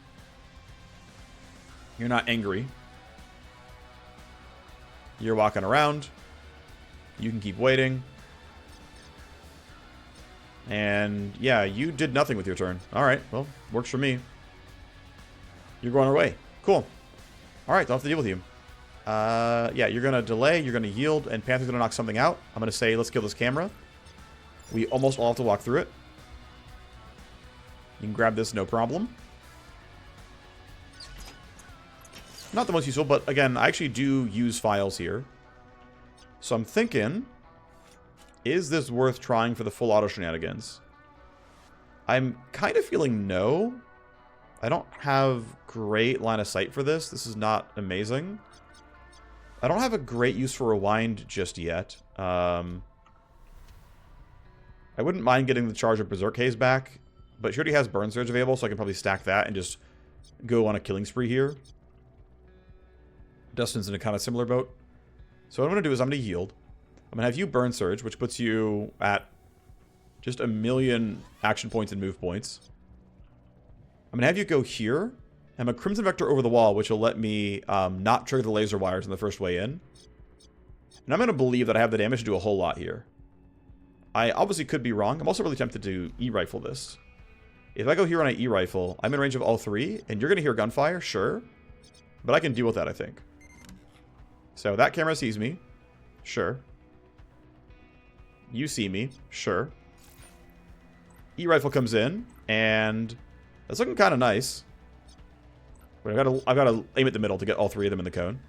You're not angry. You're walking around. You can keep waiting. And yeah, you did nothing with your turn. Alright, well, works for me. You're going away. Cool. Alright, don't have to deal with you. Yeah, you're going to delay, you're going to yield, and Panther's going to knock something out. I'm going to say, let's kill this camera. We almost all have to walk through it. You can grab this, no problem. Not the most useful, but again, I actually do use files here. So I'm thinking, is this worth trying for the full auto shenanigans? I'm kind of feeling no. I don't have great line of sight for this. This is not amazing. I don't have a great use for Rewind just yet. I wouldn't mind getting the Charge of Berserk Haze back, but she already has Burn Surge available, so I can probably stack that and just go on a killing spree here. Dustin's in a kind of similar boat. So what I'm going to do is I'm going to yield. I'm going to have you Burn Surge, which puts you at just 1,000,000 action points and move points. I'm going to have you go here. I'm a Crimson Vector over the wall, which will let me not trigger the laser wires in the first way in. And I'm going to believe that I have the damage to do a whole lot here. I obviously could be wrong. I'm also really tempted to E-Rifle this. If I go here on an E-Rifle, I'm in range of all three, and you're going to hear gunfire, sure. But I can deal with that, I think. So that camera sees me. Sure. You see me. Sure. E-Rifle comes in, and that's looking kind of nice. But I've got to aim at the middle to get all three of them in the cone.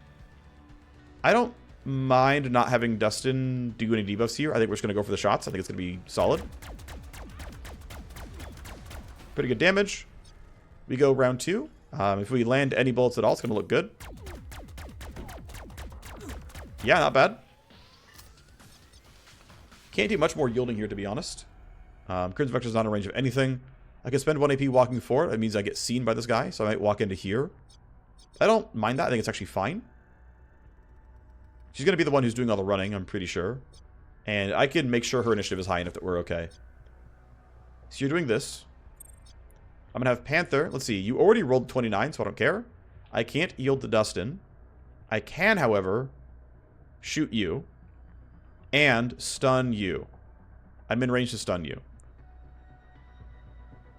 I don't mind not having Dustin do any debuffs here. I think we're just going to go for the shots. I think it's going to be solid. Pretty good damage. We go round 2. If we land any bullets at all, it's going to look good. Yeah, not bad. Can't do much more yielding here, to be honest. Crimson Vector's not in range of anything. I can spend 1 AP walking forward. That means I get seen by this guy, so I might walk into here. I don't mind that. I think it's actually fine. She's going to be the one who's doing all the running, I'm pretty sure. And I can make sure her initiative is high enough that we're okay. So you're doing this. I'm going to have Panther. Let's see. You already rolled 29, so I don't care. I can't yield to Dustin. I can, however, shoot you and stun you. I'm in range to stun you.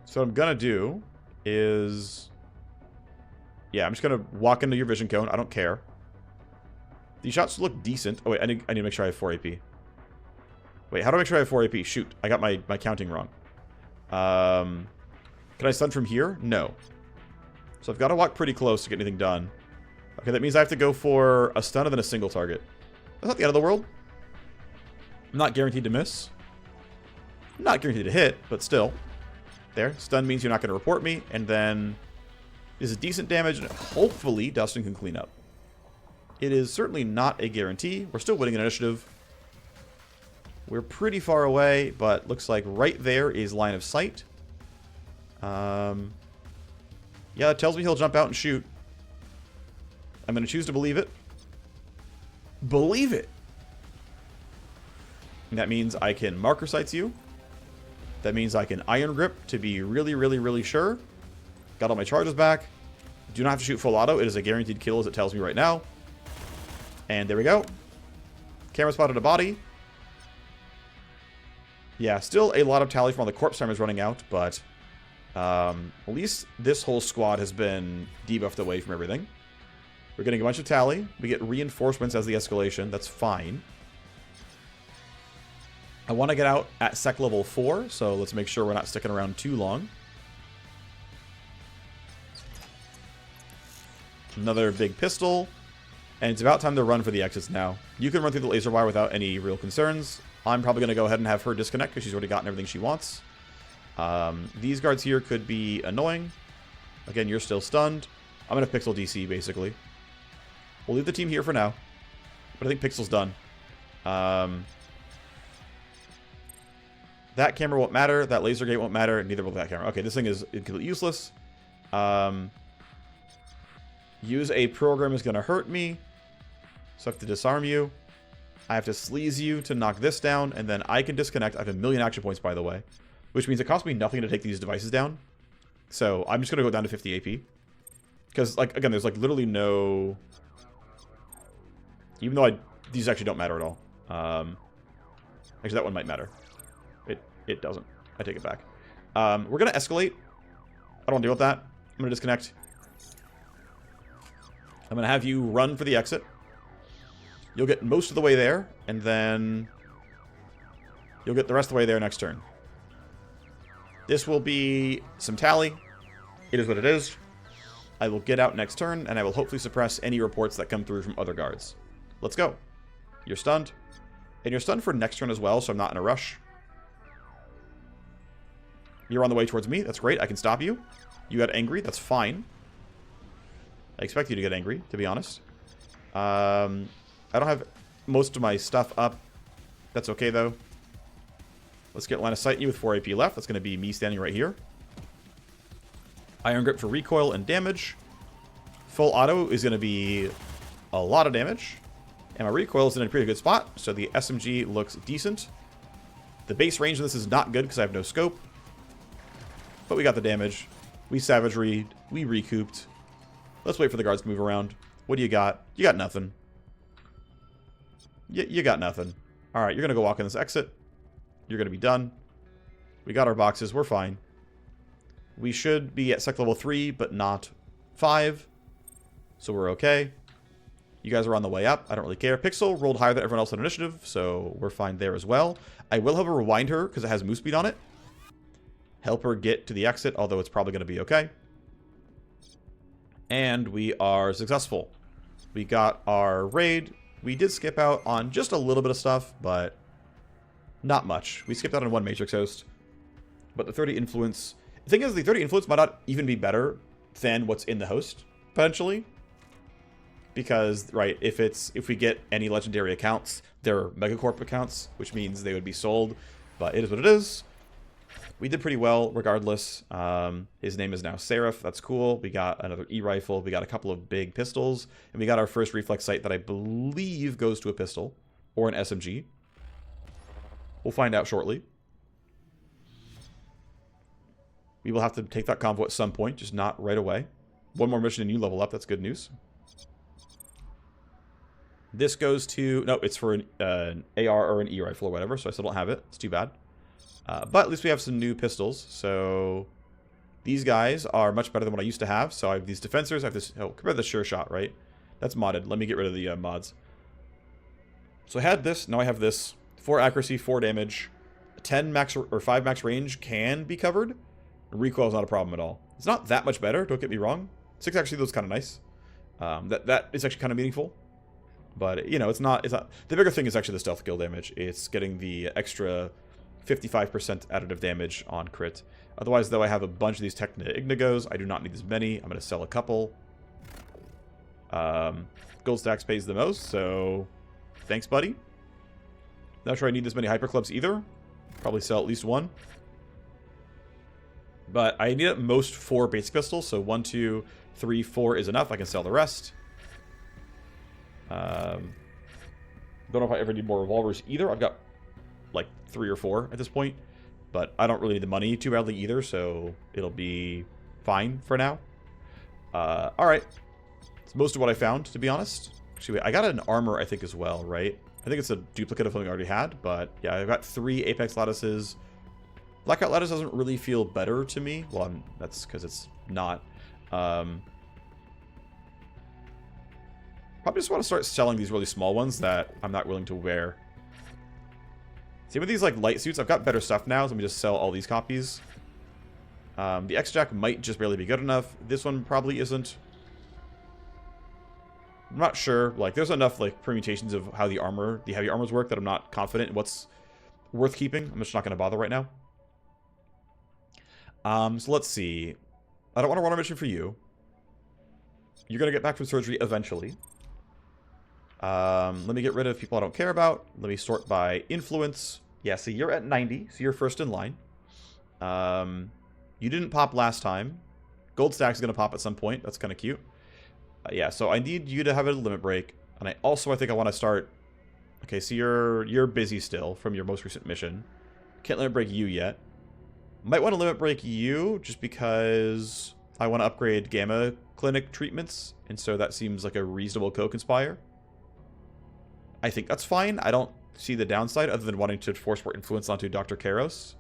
So what I'm going to do is... yeah, I'm just going to walk into your vision cone. I don't care. These shots look decent. Oh, wait, I need to make sure I have 4 AP. Wait, how do I make sure I have 4 AP? Shoot, I got my counting wrong. Can I stun from here? No. So I've got to walk pretty close to get anything done. Okay, that means I have to go for a stun and then a single target. That's not the end of the world. I'm not guaranteed to miss. I'm not guaranteed to hit, but still. There. Stun means you're not going to report me, and then this is decent damage, and hopefully Dustin can clean up. It is certainly not a guarantee. We're still winning an initiative. We're pretty far away, but looks like right there is line of sight. Yeah, it tells me he'll jump out and shoot. I'm going to choose to believe it. Believe it! And that means I can marker sights you. That means I can iron grip to be really, really, really sure. Got all my charges back. Do not have to shoot full auto. It is a guaranteed kill, as it tells me right now. And there we go. Camera spotted a body. Yeah, still a lot of tally from all the corpse time is running out, but at least this whole squad has been debuffed away from everything. We're getting a bunch of tally. We get reinforcements as the escalation. That's fine. I want to get out at sec level 4, so let's make sure we're not sticking around too long. Another big pistol. And it's about time to run for the exits now. You can run through the laser wire without any real concerns. I'm probably going to go ahead and have her disconnect because she's already gotten everything she wants. These guards here could be annoying. Again, you're still stunned. I'm going to pixel DC, basically. We'll leave the team here for now. But I think pixel's done. That camera won't matter. That laser gate won't matter. Neither will that camera. Okay, this thing is completely useless. Use a program is going to hurt me. So I have to disarm you. I have to sleaze you to knock this down. And then I can disconnect. I have 1,000,000 action points, by the way. Which means it costs me nothing to take these devices down. So I'm just going to go down to 50 AP. Because, like, again, there's, like, literally no... Even though these actually don't matter at all. Actually, that one might matter. It doesn't. I take it back. We're going to escalate. I don't want to deal with that. I'm going to disconnect. I'm going to have you run for the exit. You'll get most of the way there, and then you'll get the rest of the way there next turn. This will be some tally. It is what it is. I will get out next turn, and I will hopefully suppress any reports that come through from other guards. Let's go. You're stunned. And you're stunned for next turn as well, so I'm not in a rush. You're on the way towards me. That's great. I can stop you. You got angry. That's fine. I expect you to get angry, to be honest. I don't have most of my stuff up. That's okay, though. Let's get line of sight you with 4 AP left. That's going to be me standing right here. Iron grip for recoil and damage. Full auto is going to be a lot of damage. And my recoil is in a pretty good spot, so the SMG looks decent. The base range of this is not good because I have no scope. But we got the damage. We savagery. We recouped. Let's wait for the guards to move around. What do you got? You got nothing. You got nothing. Alright, you're going to go walk in this exit. You're going to be done. We got our boxes. We're fine. We should be at sec level 3, but not 5. So we're okay. You guys are on the way up. I don't really care. Pixel rolled higher than everyone else on initiative, so we're fine there as well. I will have a rewind her because it has move speed on it. Help her get to the exit, although it's probably going to be okay. And we are successful. We got our raid. We did skip out on just a little bit of stuff, but not much. We skipped out on 1 Matrix host. But the 30 influence... The thing is, the 30 influence might not even be better than what's in the host, potentially. Because, right, if we get any legendary accounts, they're Megacorp accounts, which means they would be sold. But it is what it is. We did pretty well, regardless. His name is now Seraph. That's cool. We got another E-rifle. We got a couple of big pistols. And we got our first reflex sight that I believe goes to a pistol. Or an SMG. We'll find out shortly. We will have to take that convo at some point, just not right away. one more mission and you level up. That's good news. This goes to... No, it's for an AR or an E rifle or whatever, so I still don't have it. It's too bad. But at least we have some new pistols, so... These guys are much better than what I used to have. So I have these defensors. I have this... Oh, compare the Sure Shot, right? That's modded. Let me get rid of the mods. So I had this. Now I have this. 4 accuracy, 4 damage. 10 max or 5 max range can be covered. Recoil is not a problem at all. It's not that much better, don't get me wrong. 6 actually looks kind of nice. That is actually kind of meaningful. But, you know, it's not... The bigger thing is actually the stealth kill damage. It's getting the extra 55% additive damage on crit. Otherwise, though, I have a bunch of these Techna Ignigos. I do not need as many. I'm going to sell a couple. Gold stacks pays the most, so... Thanks, buddy. Not sure I need this many Hyperclubs either. Probably sell at least one. But I need at most 4 basic pistols, so 1, 2, 3, 4 is enough. I can sell the rest. Don't know if I ever need more revolvers either. I've got like 3 or 4 at this point. But I don't really need the money too badly either, so it'll be fine for now. Alright. It's most of what I found, to be honest. Actually, wait, I got an armor, I think, as well, right? I think it's a duplicate of something I already had, but yeah, I've got 3 Apex Lattices. Blackout Lattice doesn't really feel better to me. Well, that's because it's not. Probably just want to start selling these really small ones that I'm not willing to wear. See, with these like light suits, I've got better stuff now, so let me just sell all these copies. The X-Jack might just barely be good enough. This one probably isn't. I'm not sure. Like, there's enough like permutations of how the heavy armors work that I'm not confident in what's worth keeping. I'm just not going to bother right now. So let's see. I don't want to run a mission for you. You're going to get back from surgery eventually. Let me get rid of people I don't care about. Let me sort by influence. Yeah, so you're at 90, so you're first in line. You didn't pop last time. Gold stack is going to pop at some point. That's kind of cute. Yeah, so I need you to have a limit break. And I think I want to start... Okay, so you're busy still from your most recent mission. Can't limit break you yet. Might want to limit break you just because I want to upgrade Gamma Clinic treatments. And so that seems like a reasonable co-conspire. I think that's fine. I don't see the downside other than wanting to force more influence onto Dr. Kairos.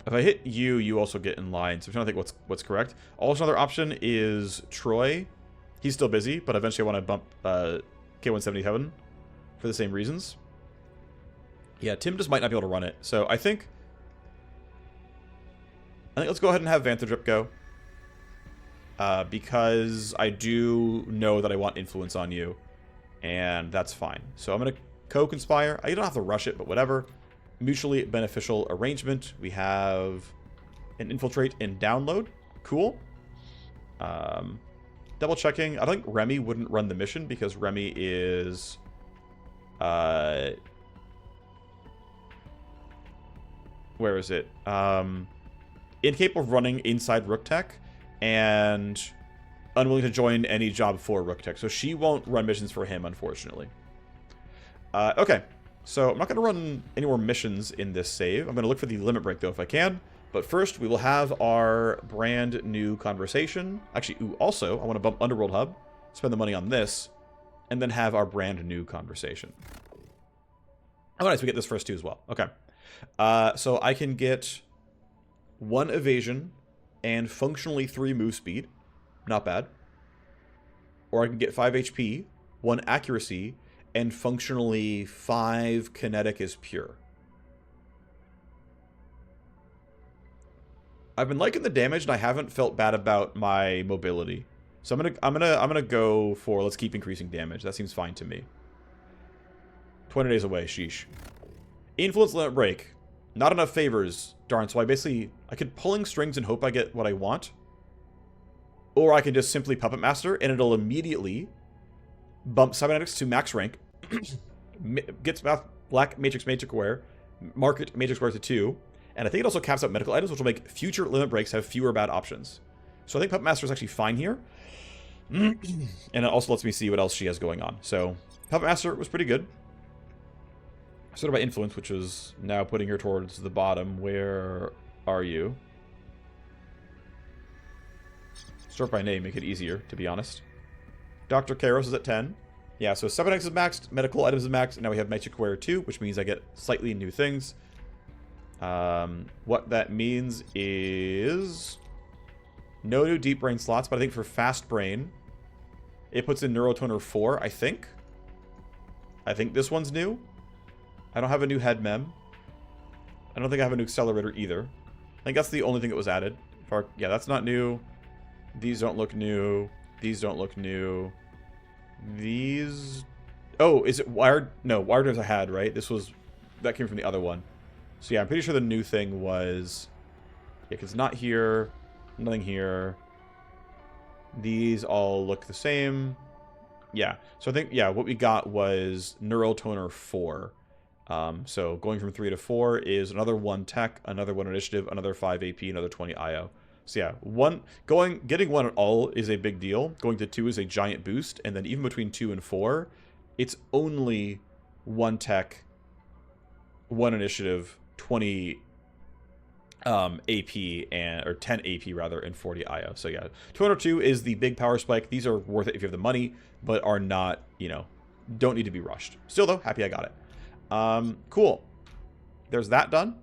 If I hit you, you also get in line. So I'm trying to think what's correct. Also, another option is Troy. He's still busy, but eventually I want to bump K177 for the same reasons. Yeah, Tim just might not be able to run it. So I think let's go ahead and have Vanthadrip go. Because I do know that I want influence on you. And that's fine. So I'm going to co-conspire. I don't have to rush it, but whatever. Mutually beneficial arrangement. We have an infiltrate and download. Cool. Double checking. I think Remy wouldn't run the mission because Remy is... where is it? Incapable of running inside Rook Tech. And unwilling to join any job for Rook Tech. So she won't run missions for him, unfortunately. Okay. So I'm not going to run any more missions in this save. I'm going to look for the limit break, though, if I can. But first, we will have our brand new conversation. Actually, also, I want to bump Underworld Hub, spend the money on this, and then have our brand new conversation. Oh, nice. We get this first, too, as well. Okay. So I can get 1 evasion and functionally 3 move speed. Not bad. Or I can get 5 HP, 1 accuracy, and functionally 5 kinetic is pure. I've been liking the damage, and I haven't felt bad about my mobility. So I'm gonna go for let's keep increasing damage. That seems fine to me. 20 days away, sheesh. Influence limit break. Not enough favors. Darn, so I could pulling strings and hope I get what I want. Or I can just simply Puppet Master, and it'll immediately bump cybernetics to max rank. Gets Black Matrix Aware. Market Matrix Aware to 2. And I think it also caps out medical items, which will make future limit breaks have fewer bad options. So I think Puppet Master is actually fine here. And it also lets me see what else she has going on. So Puppet Master was pretty good. Sort of by influence, which is now putting her towards the bottom. Where are you? Sort by name, make it easier, to be honest. Dr. Kairos is at 10. Yeah, so cyberdecks is maxed, medical items is maxed, and now we have Magic Wear 2, which means I get slightly new things. What that means is no new deep brain slots, but I think for fast brain, it puts in Neurotoner 4, I think. I think this one's new. I don't have a new head mem. I don't think I have a new accelerator either. I think that's the only thing that was added. Yeah, that's not new. These don't look new. These don't look new. These... Oh, is it wired? No, wired drives I had, right? That came from the other one. So yeah, I'm pretty sure the new thing was... Yeah, because it's not here. Nothing here. These all look the same. Yeah, so I think, yeah, what we got was Neurotoner 4. So going from 3 to 4 is another 1 tech, another 1 initiative, another 5 AP, another 20 IO. So yeah, getting 1 at all is a big deal. Going to 2 is a giant boost, and then even between 2 and 4, it's only 1 tech, 1 initiative, 20 AP or 10 AP rather, and 40 IO. So yeah, 202 is the big power spike. These are worth it if you have the money, but are not, don't need to be rushed. Still though, happy I got it. Cool. There's that done.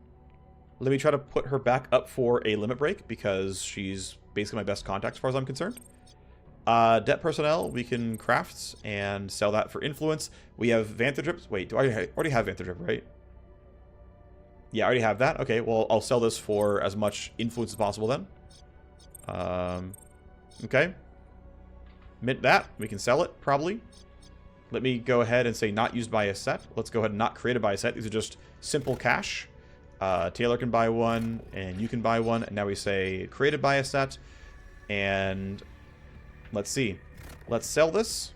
Let me try to put her back up for a limit break because she's basically my best contact as far as I'm concerned. Debt personnel, we can craft and sell that for influence. We have Vanthadrips. Wait, do I already have Vanthadrip, right? Yeah, I already have that. Okay, well, I'll sell this for as much influence as possible then. Okay. Mint that. We can sell it, probably. Let me go ahead and say not used by a set. Let's go ahead and not created by a set. These are just simple cash. Taylor can buy 1, and you can buy 1. And now we say created by a set. And let's see. Let's sell this.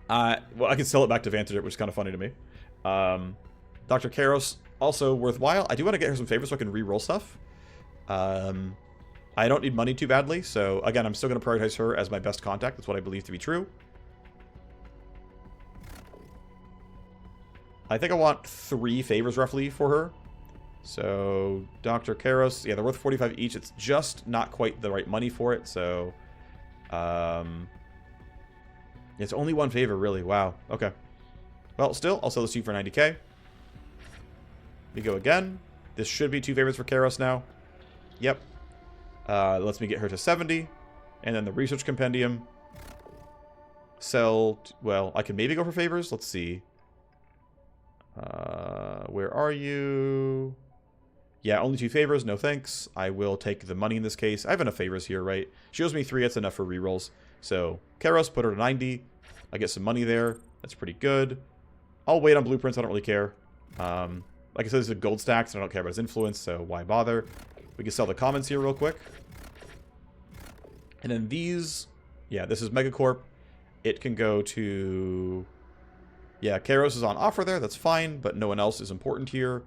Well, I can sell it back to Vantage, which is kind of funny to me. Dr. Kairos, also worthwhile. I do want to get her some favors so I can re-roll stuff. I don't need money too badly. So, again, I'm still going to prioritize her as my best contact. That's what I believe to be true. I think I want 3 favors roughly for her. So, Dr. Kairos, yeah, they're worth 45 each. It's just not quite the right money for it. So, it's only 1 favor, really. Wow. Okay. Well, still, I'll sell this to you for 90k. We go again. This should be 2 favors for Kairos now. Yep. Lets me get her to 70. And then the research compendium. Sell. Well, I can maybe go for favors. Let's see. Where are you? Yeah, only 2 favors. No thanks. I will take the money in this case. I have enough favors here, right? She owes me 3. That's enough for rerolls. So, Kairos, put her to 90. I get some money there. That's pretty good. I'll wait on blueprints. I don't really care. Like I said, this is a gold stack, so I don't care about his influence, so why bother? We can sell the commons here real quick. And then these... Yeah, this is Megacorp. It can go to... Yeah, Kairos is on offer there. That's fine, but no one else is important here.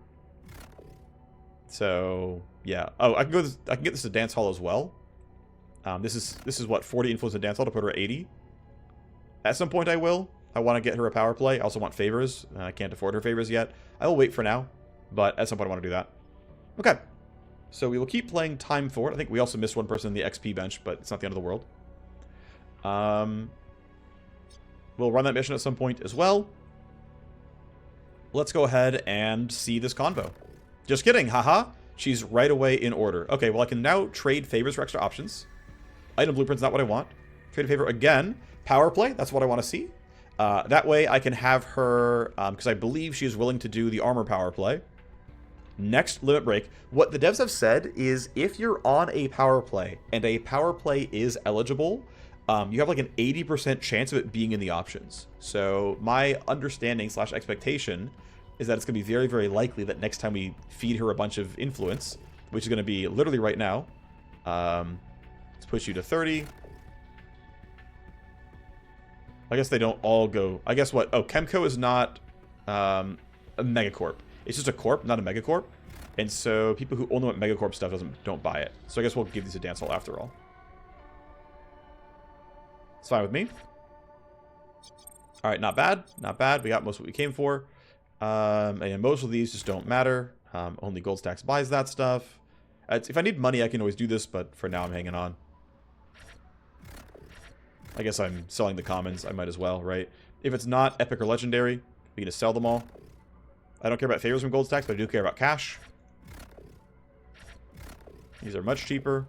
So, yeah. Oh, I can get this to Dance Hall as well. This is what, 40 influence in Dance Hall to put her at 80. At some point I will. I want to get her a power play. I also want favors. I can't afford her favors yet. I will wait for now, but at some point I want to do that. Okay. So we will keep playing Time Forward. I think we also missed 1 person in the XP bench, but it's not the end of the world. We'll run that mission at some point as well. Let's go ahead and see this convo. Just kidding, haha. She's right away in order. Okay, well I can now trade favors for extra options. Item blueprint's not what I want. Trade a favor again. Power play, that's what I want to see. That way I can have her, because I believe she is willing to do the armor power play. Next limit break. What the devs have said is if you're on a power play and a power play is eligible, you have like an 80% chance of it being in the options. So my understanding / expectation is that it's going to be very, very likely that next time we feed her a bunch of influence, which is going to be literally right now. Let's push you to 30. I guess they don't all go... I guess what... Oh, Chemco is not a Megacorp. It's just a corp, not a Megacorp. And so people who only want Megacorp stuff don't buy it. So I guess we'll give these a dance hall after all. It's fine with me. Alright, not bad. Not bad. We got most of what we came for. And most of these just don't matter. Only Gold Stacks buys that stuff. If I need money, I can always do this, but for now I'm hanging on. I guess I'm selling the commons. I might as well, right? If it's not epic or legendary, we can just sell them all. I don't care about favors from gold stacks, but I do care about cash. These are much cheaper.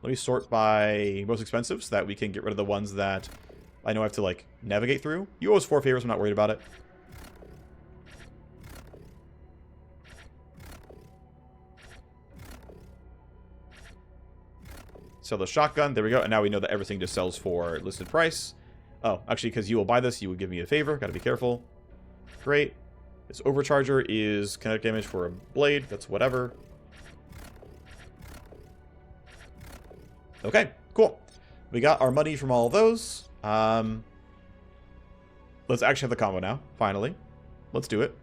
Let me sort by most expensive so that we can get rid of the ones that I know I have to, like, navigate through. You owe us 4 favors. I'm not worried about it. Sell the shotgun. There we go. And now we know that everything just sells for listed price. Oh, actually, because you will buy this, you would give me a favor. Got to be careful. Great. This overcharger is kinetic damage for a blade. That's whatever. Okay, cool. We got our money from all of those. Let's actually have the combo now, finally. Let's do it.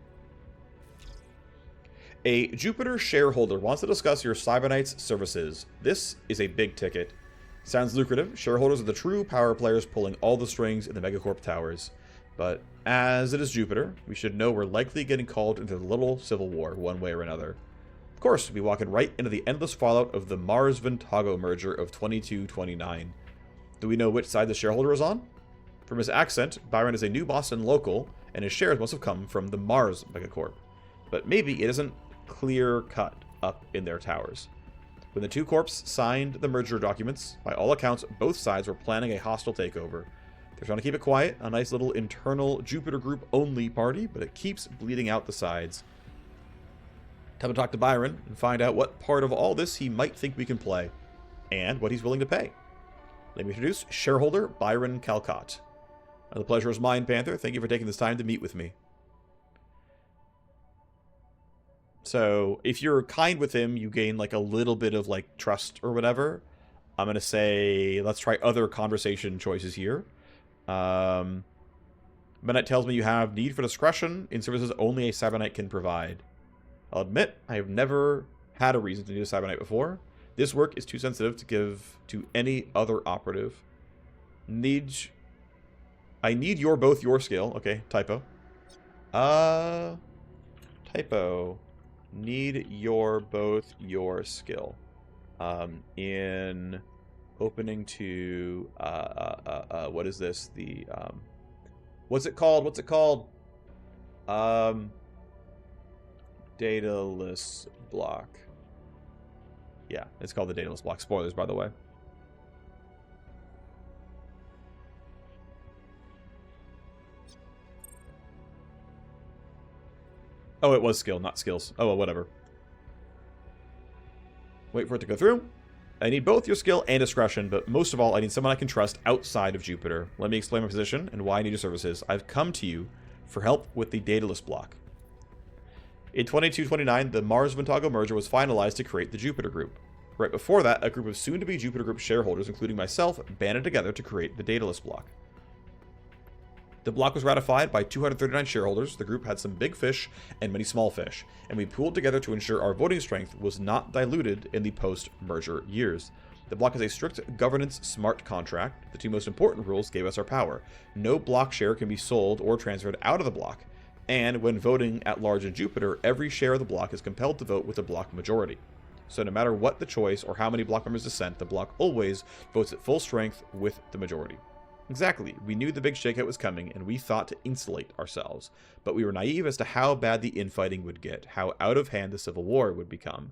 A Jupiter shareholder wants to discuss your Cyberknights services. This is a big ticket. Sounds lucrative. Shareholders are the true power players pulling all the strings in the Megacorp towers. But as it is Jupiter, we should know we're likely getting called into the little civil war one way or another. Of course, we'll be walking right into the endless fallout of the Mars-Ventago merger of 2229. Do we know which side the shareholder is on? From his accent, Byron is a new Boston local, and his shares must have come from the Mars Megacorp. But maybe it isn't clear-cut up in their towers. When the two corps signed the merger documents, by all accounts, both sides were planning a hostile takeover. They're trying to keep it quiet, a nice little internal Jupiter group-only party, but it keeps bleeding out the sides. Time to talk to Byron and find out what part of all this he might think we can play, and what he's willing to pay. Let me introduce shareholder Byron Calcotte. The pleasure is mine, Panther. Thank you for taking this time to meet with me. So, if you're kind with him, you gain, like, a little bit of, like, trust or whatever. I'm going to say, let's try other conversation choices here. Midnight tells me you have need for discretion in services only a Cyberknight can provide. I'll admit, I have never had a reason to need a Cyberknight before. This work is too sensitive to give to any other operative. I need both your skill. Okay, typo. Typo. Need both your skill. In opening to, what is this? The, what's it called? Daedalus Bloc. Yeah, it's called the Daedalus Bloc. Spoilers, by the way. Oh, it was skill, not skills. Oh, well, whatever. Wait for it to go through. I need both your skill and discretion, but most of all, I need someone I can trust outside of Jupiter. Let me explain my position and why I need your services. I've come to you for help with the Daedalus Bloc. In 2229, the Mars-Ventago merger was finalized to create the Jupiter Group. Right before that, a group of soon-to-be Jupiter Group shareholders, including myself, banded together to create the Daedalus Bloc. The block was ratified by 239 shareholders. The group had some big fish and many small fish, and we pooled together to ensure our voting strength was not diluted in the post-merger years. The block has a strict governance smart contract. The two most important rules gave us our power. No block share can be sold or transferred out of the block, and when voting at large in Jupiter, every share of the block is compelled to vote with a block majority. So no matter what the choice or how many block members dissent, the block always votes at full strength with the majority. Exactly, we knew the big shakeout was coming, and we thought to insulate ourselves. But we were naive as to how bad the infighting would get, how out of hand the Civil War would become.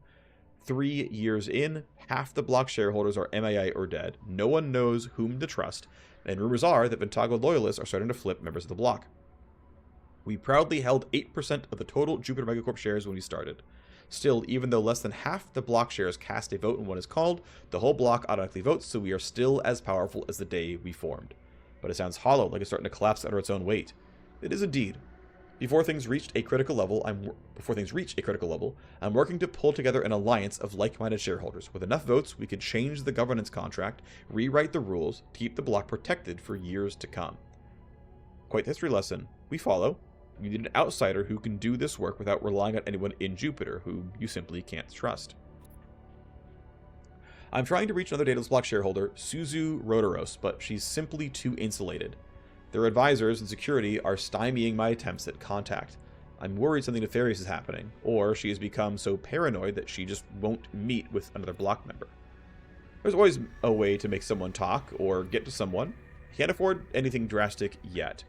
3 years in, half the block shareholders are MIA or dead. No one knows whom to trust, and rumors are that Ventago loyalists are starting to flip members of the block. We proudly held 8% of the total Jupiter Megacorp shares when we started. Still, even though less than half the block shares cast a vote when one is called, the whole block automatically votes, so we are still as powerful as the day we formed. But it sounds hollow, like it's starting to collapse under its own weight. It is indeed. Before things reach a critical level, I'm working to pull together an alliance of like-minded shareholders. With enough votes, we could change the governance contract, rewrite the rules, to keep the block protected for years to come. Quite the history lesson. We follow. You need an outsider who can do this work without relying on anyone in Jupiter, whom you simply can't trust. I'm trying to reach another Daedalus Bloc shareholder, Suzu Rodoros, but she's simply too insulated. Their advisors and security are stymieing my attempts at contact. I'm worried something nefarious is happening, or she has become so paranoid that she just won't meet with another block member. There's always a way to make someone talk or get to someone. Can't afford anything drastic yet.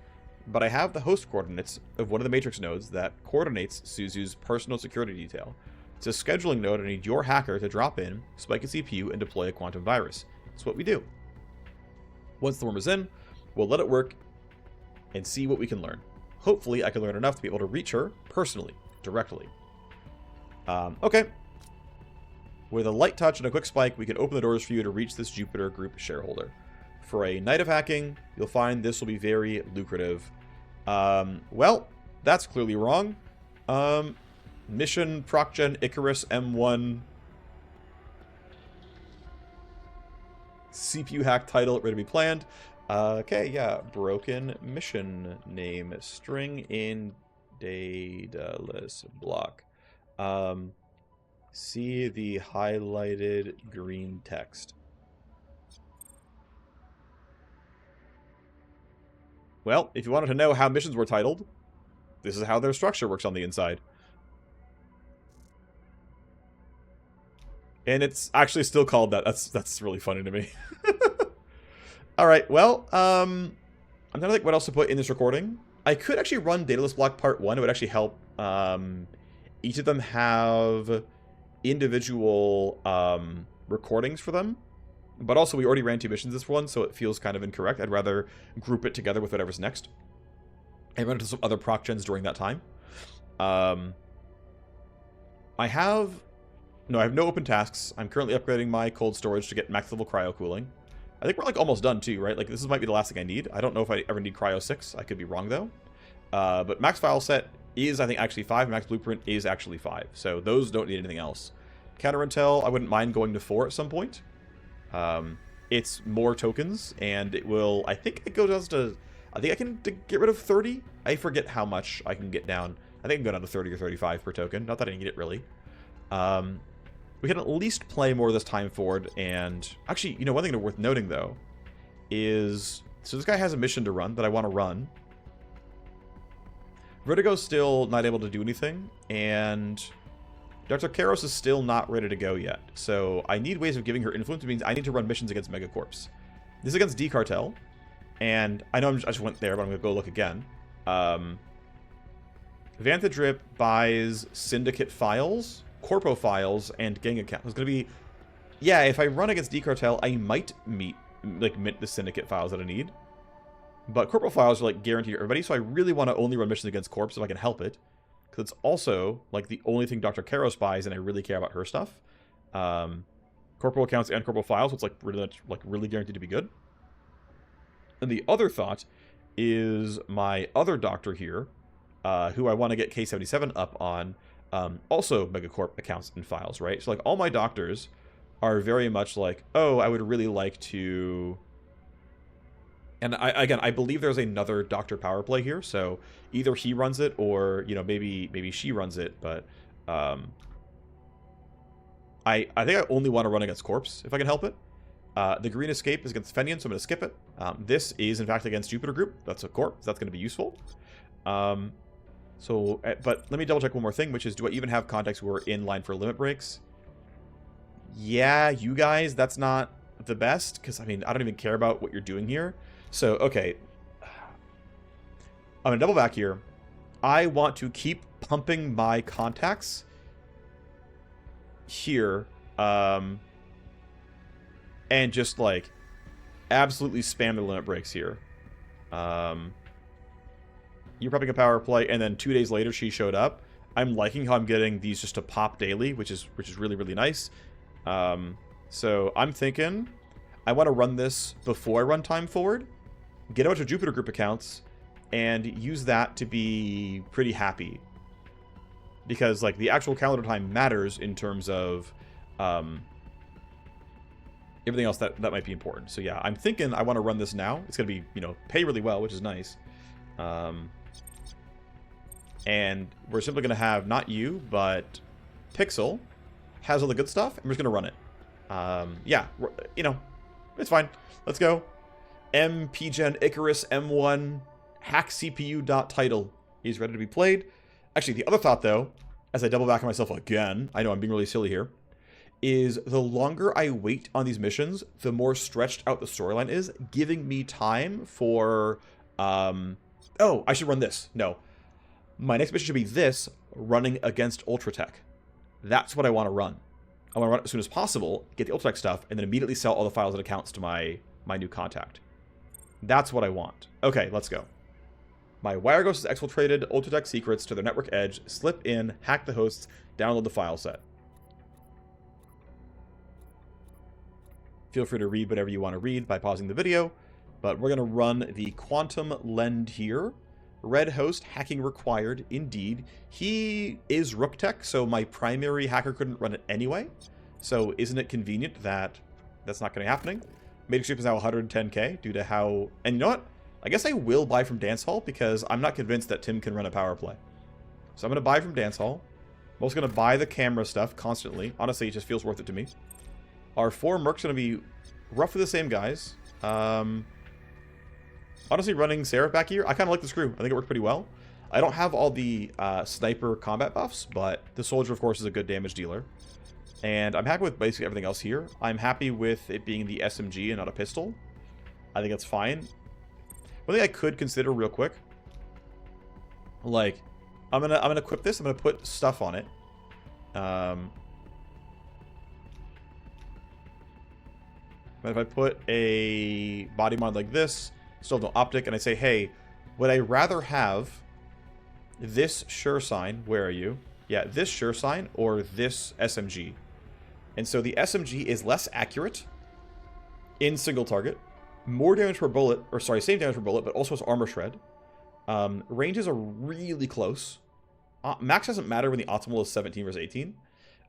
But I have the host coordinates of one of the matrix nodes that coordinates Suzu's personal security detail. It's a scheduling node. I need your hacker to drop in, spike a CPU, and deploy a quantum virus. That's what we do. Once the worm is in, we'll let it work and see what we can learn. Hopefully, I can learn enough to be able to reach her personally, directly. Okay. With a light touch and a quick spike, we can open the doors for you to reach this Jupiter Group shareholder. For a night of hacking, you'll find this will be very lucrative. Well, that's clearly wrong. Mission ProcGen Icarus M1 CPU hack title ready to be planned. Okay, yeah. Broken mission name. String in Daedalus Bloc. See the highlighted green text. Well, if you wanted to know how missions were titled, this is how their structure works on the inside. And it's actually still called that. That's really funny to me. Alright, well, I'm trying to think what else to put in this recording. I could actually run Daedalus Bloc Part 1. It would actually help each of them have individual recordings for them. But also, we already ran 2 missions this one, so it feels kind of incorrect. I'd rather group it together with whatever's next. And run into some other proc gens during that time. I have no open tasks. I'm currently upgrading my cold storage to get max level cryo cooling. I think we're like almost done too, right? Like this might be the last thing I need. I don't know if I ever need cryo 6. I could be wrong though. But max file set is, I think, actually 5. Max blueprint is actually 5. So those don't need anything else. Counter intel, I wouldn't mind going to 4 at some point. It's more tokens, and it will, I think it goes down to, I think I can get rid of 30. I forget how much I can get down. I think I can go down to 30 or 35 per token. Not that I need it really. We can at least play more of this time forward, and actually, you know, one thing worth noting though is, so this guy has a mission to run that I want to run. Vertigo's still not able to do anything, and Dr. Karos is still not ready to go yet. So I need ways of giving her influence. It means I need to run missions against Megacorps. This is against D-Cartel, and I know I just went there, but I'm going to go look again. Vanthadrip buys Syndicate files, Corpo files, and gang accounts. It's going to be, yeah, if I run against D-Cartel, I might mint the Syndicate files that I need. But Corpo files are like guaranteed to everybody, so I really want to only run missions against Corps if I can help it. Because it's also like the only thing Dr. Karos buys, and I really care about her stuff. Corporal accounts and corporal files, so it's really guaranteed to be good. And the other thought is my other doctor here, who I want to get K77 up on, also Megacorp accounts and files, right? So like all my doctors are very much like, oh, I would really like to. And I believe there's another Doctor Power play here, so either he runs it or, you know, maybe she runs it, but I think I only want to run against Corpse if I can help it. The Green Escape is against Fenian, so I'm going to skip it. This is, in fact, against Jupiter Group. That's a Corp, so that's going to be useful. But let me double check one more thing, which is, do I even have contacts who are in line for limit breaks? Yeah, you guys, that's not the best, because, I mean, I don't even care about what you're doing here. So, okay. I'm going to double back here. I want to keep pumping my contacts here. And just, like, absolutely spam the limit breaks here. You're prepping a power play, and then 2 days later she showed up. I'm liking how I'm getting these just to pop daily, which is really, really nice. So I'm thinking I want to run this before I run time forward, get a bunch of Jupiter Group accounts, and use that to be pretty happy. Because, like, the actual calendar time matters in terms of everything else that might be important. So yeah, I'm thinking I want to run this now. It's going to be, you know, pay really well, which is nice. And we're simply going to have, not you, but Pixel has all the good stuff, and we're just going to run it. Yeah, you know, it's fine. Let's go. MPGen Icarus M1 hack CPU.title is ready to be played. Actually, the other thought, though, as I double back on myself again, I know I'm being really silly here, is the longer I wait on these missions, the more stretched out the storyline is, giving me time for, oh, I should run this. No. My next mission should be this, running against Ultratech. That's what I want to run. I want to run it as soon as possible, get the Ultratech stuff, and then immediately sell all the files and accounts to my new contact. That's what I want. Okay, let's go. My wire ghost has exfiltrated Ultratech secrets to their network edge, slip in, hack the hosts, download the file set. Feel free to read whatever you want to read by pausing the video, but we're going to run the Quantum Lend here. Red host, hacking required, indeed. He is Rook Tech, so my primary hacker couldn't run it anyway. So isn't it convenient that that's not going to be happening? Matrix Chip is now 110k due to how... And you know what? I guess I will buy from Dance Hall because I'm not convinced that Tim can run a power play. So I'm going to buy from Dance Hall. I'm also going to buy the camera stuff constantly. Honestly, it just feels worth it to me. Our 4 mercs going to be roughly the same guys. Honestly, running Seraph back here, I kind of like this crew. I think it worked pretty well. I don't have all the sniper combat buffs, but the soldier, of course, is a good damage dealer. And I'm happy with basically everything else here. I'm happy with it being the SMG and not a pistol. I think that's fine. One thing I could consider real quick, like, I'm gonna equip this. I'm gonna put stuff on it. But if I put a body mod like this, still have no optic, and I say, hey, would I rather have this sure sign? Where are you? Yeah, this sure sign or this SMG? And so the SMG is less accurate in single target, more damage per bullet, or sorry, same damage per bullet, but also has armor shred. Ranges are really close. Max doesn't matter when the optimal is 17 versus 18,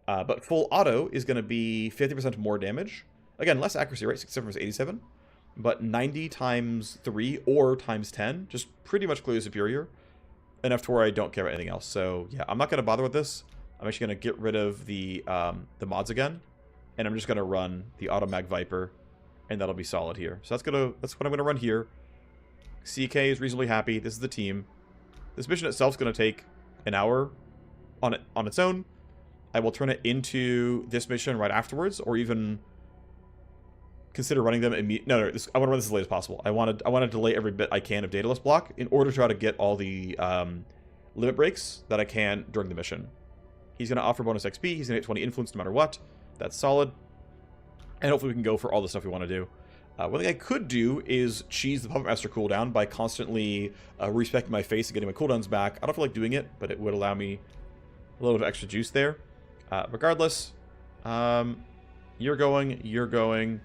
but full auto is going to be 50% more damage. Again, less accuracy, right? 67 versus 87. But 90 times 3 or times 10, just pretty much clearly superior. Enough to where I don't care about anything else. So, yeah, I'm not going to bother with this. I'm actually going to get rid of the mods again. And I'm just going to run the Automag Viper. And that'll be solid here. So that's what I'm going to run here. CK is reasonably happy. This is the team. This mission itself is going to take an hour on its own. I will turn it into this mission right afterwards, or even consider running them immediately. No, I want to run this as late as possible. I want to delay every bit I can of Daedalus Bloc in order to try to get all the limit breaks that I can during the mission. He's going to offer bonus XP. He's going to get 20 influence no matter what. That's solid. And hopefully we can go for all the stuff we want to do. One thing I could do is cheese the Puppet Master cooldown by constantly respecting my face and getting my cooldowns back. I don't feel like doing it, but it would allow me a little bit of extra juice there. Regardless, you're going.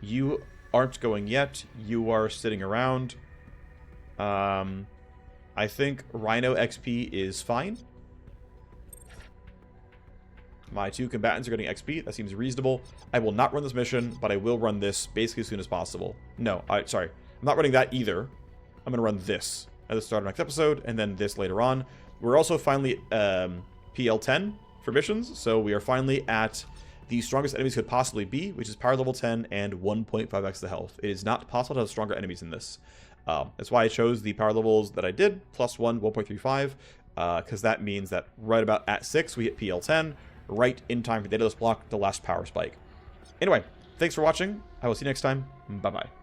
You aren't going yet. You are sitting around. I think Rhino XP is fine. My 2 combatants are getting XP. That seems reasonable. I will not run this mission, but I will run this basically as soon as possible. No, sorry. I'm not running that either. I'm going to run this at the start of next episode, and then this later on. We're also finally PL10 for missions, so we are finally at the strongest enemies could possibly be, which is power level 10 and 1.5x the health. It is not possible to have stronger enemies in this. That's why I chose the power levels that I did, plus 1, 1.35, because that means that right about at 6, we hit PL10, right in time for Daedalus Bloc, the last power spike. Anyway, thanks for watching. I will see you next time. Bye-bye.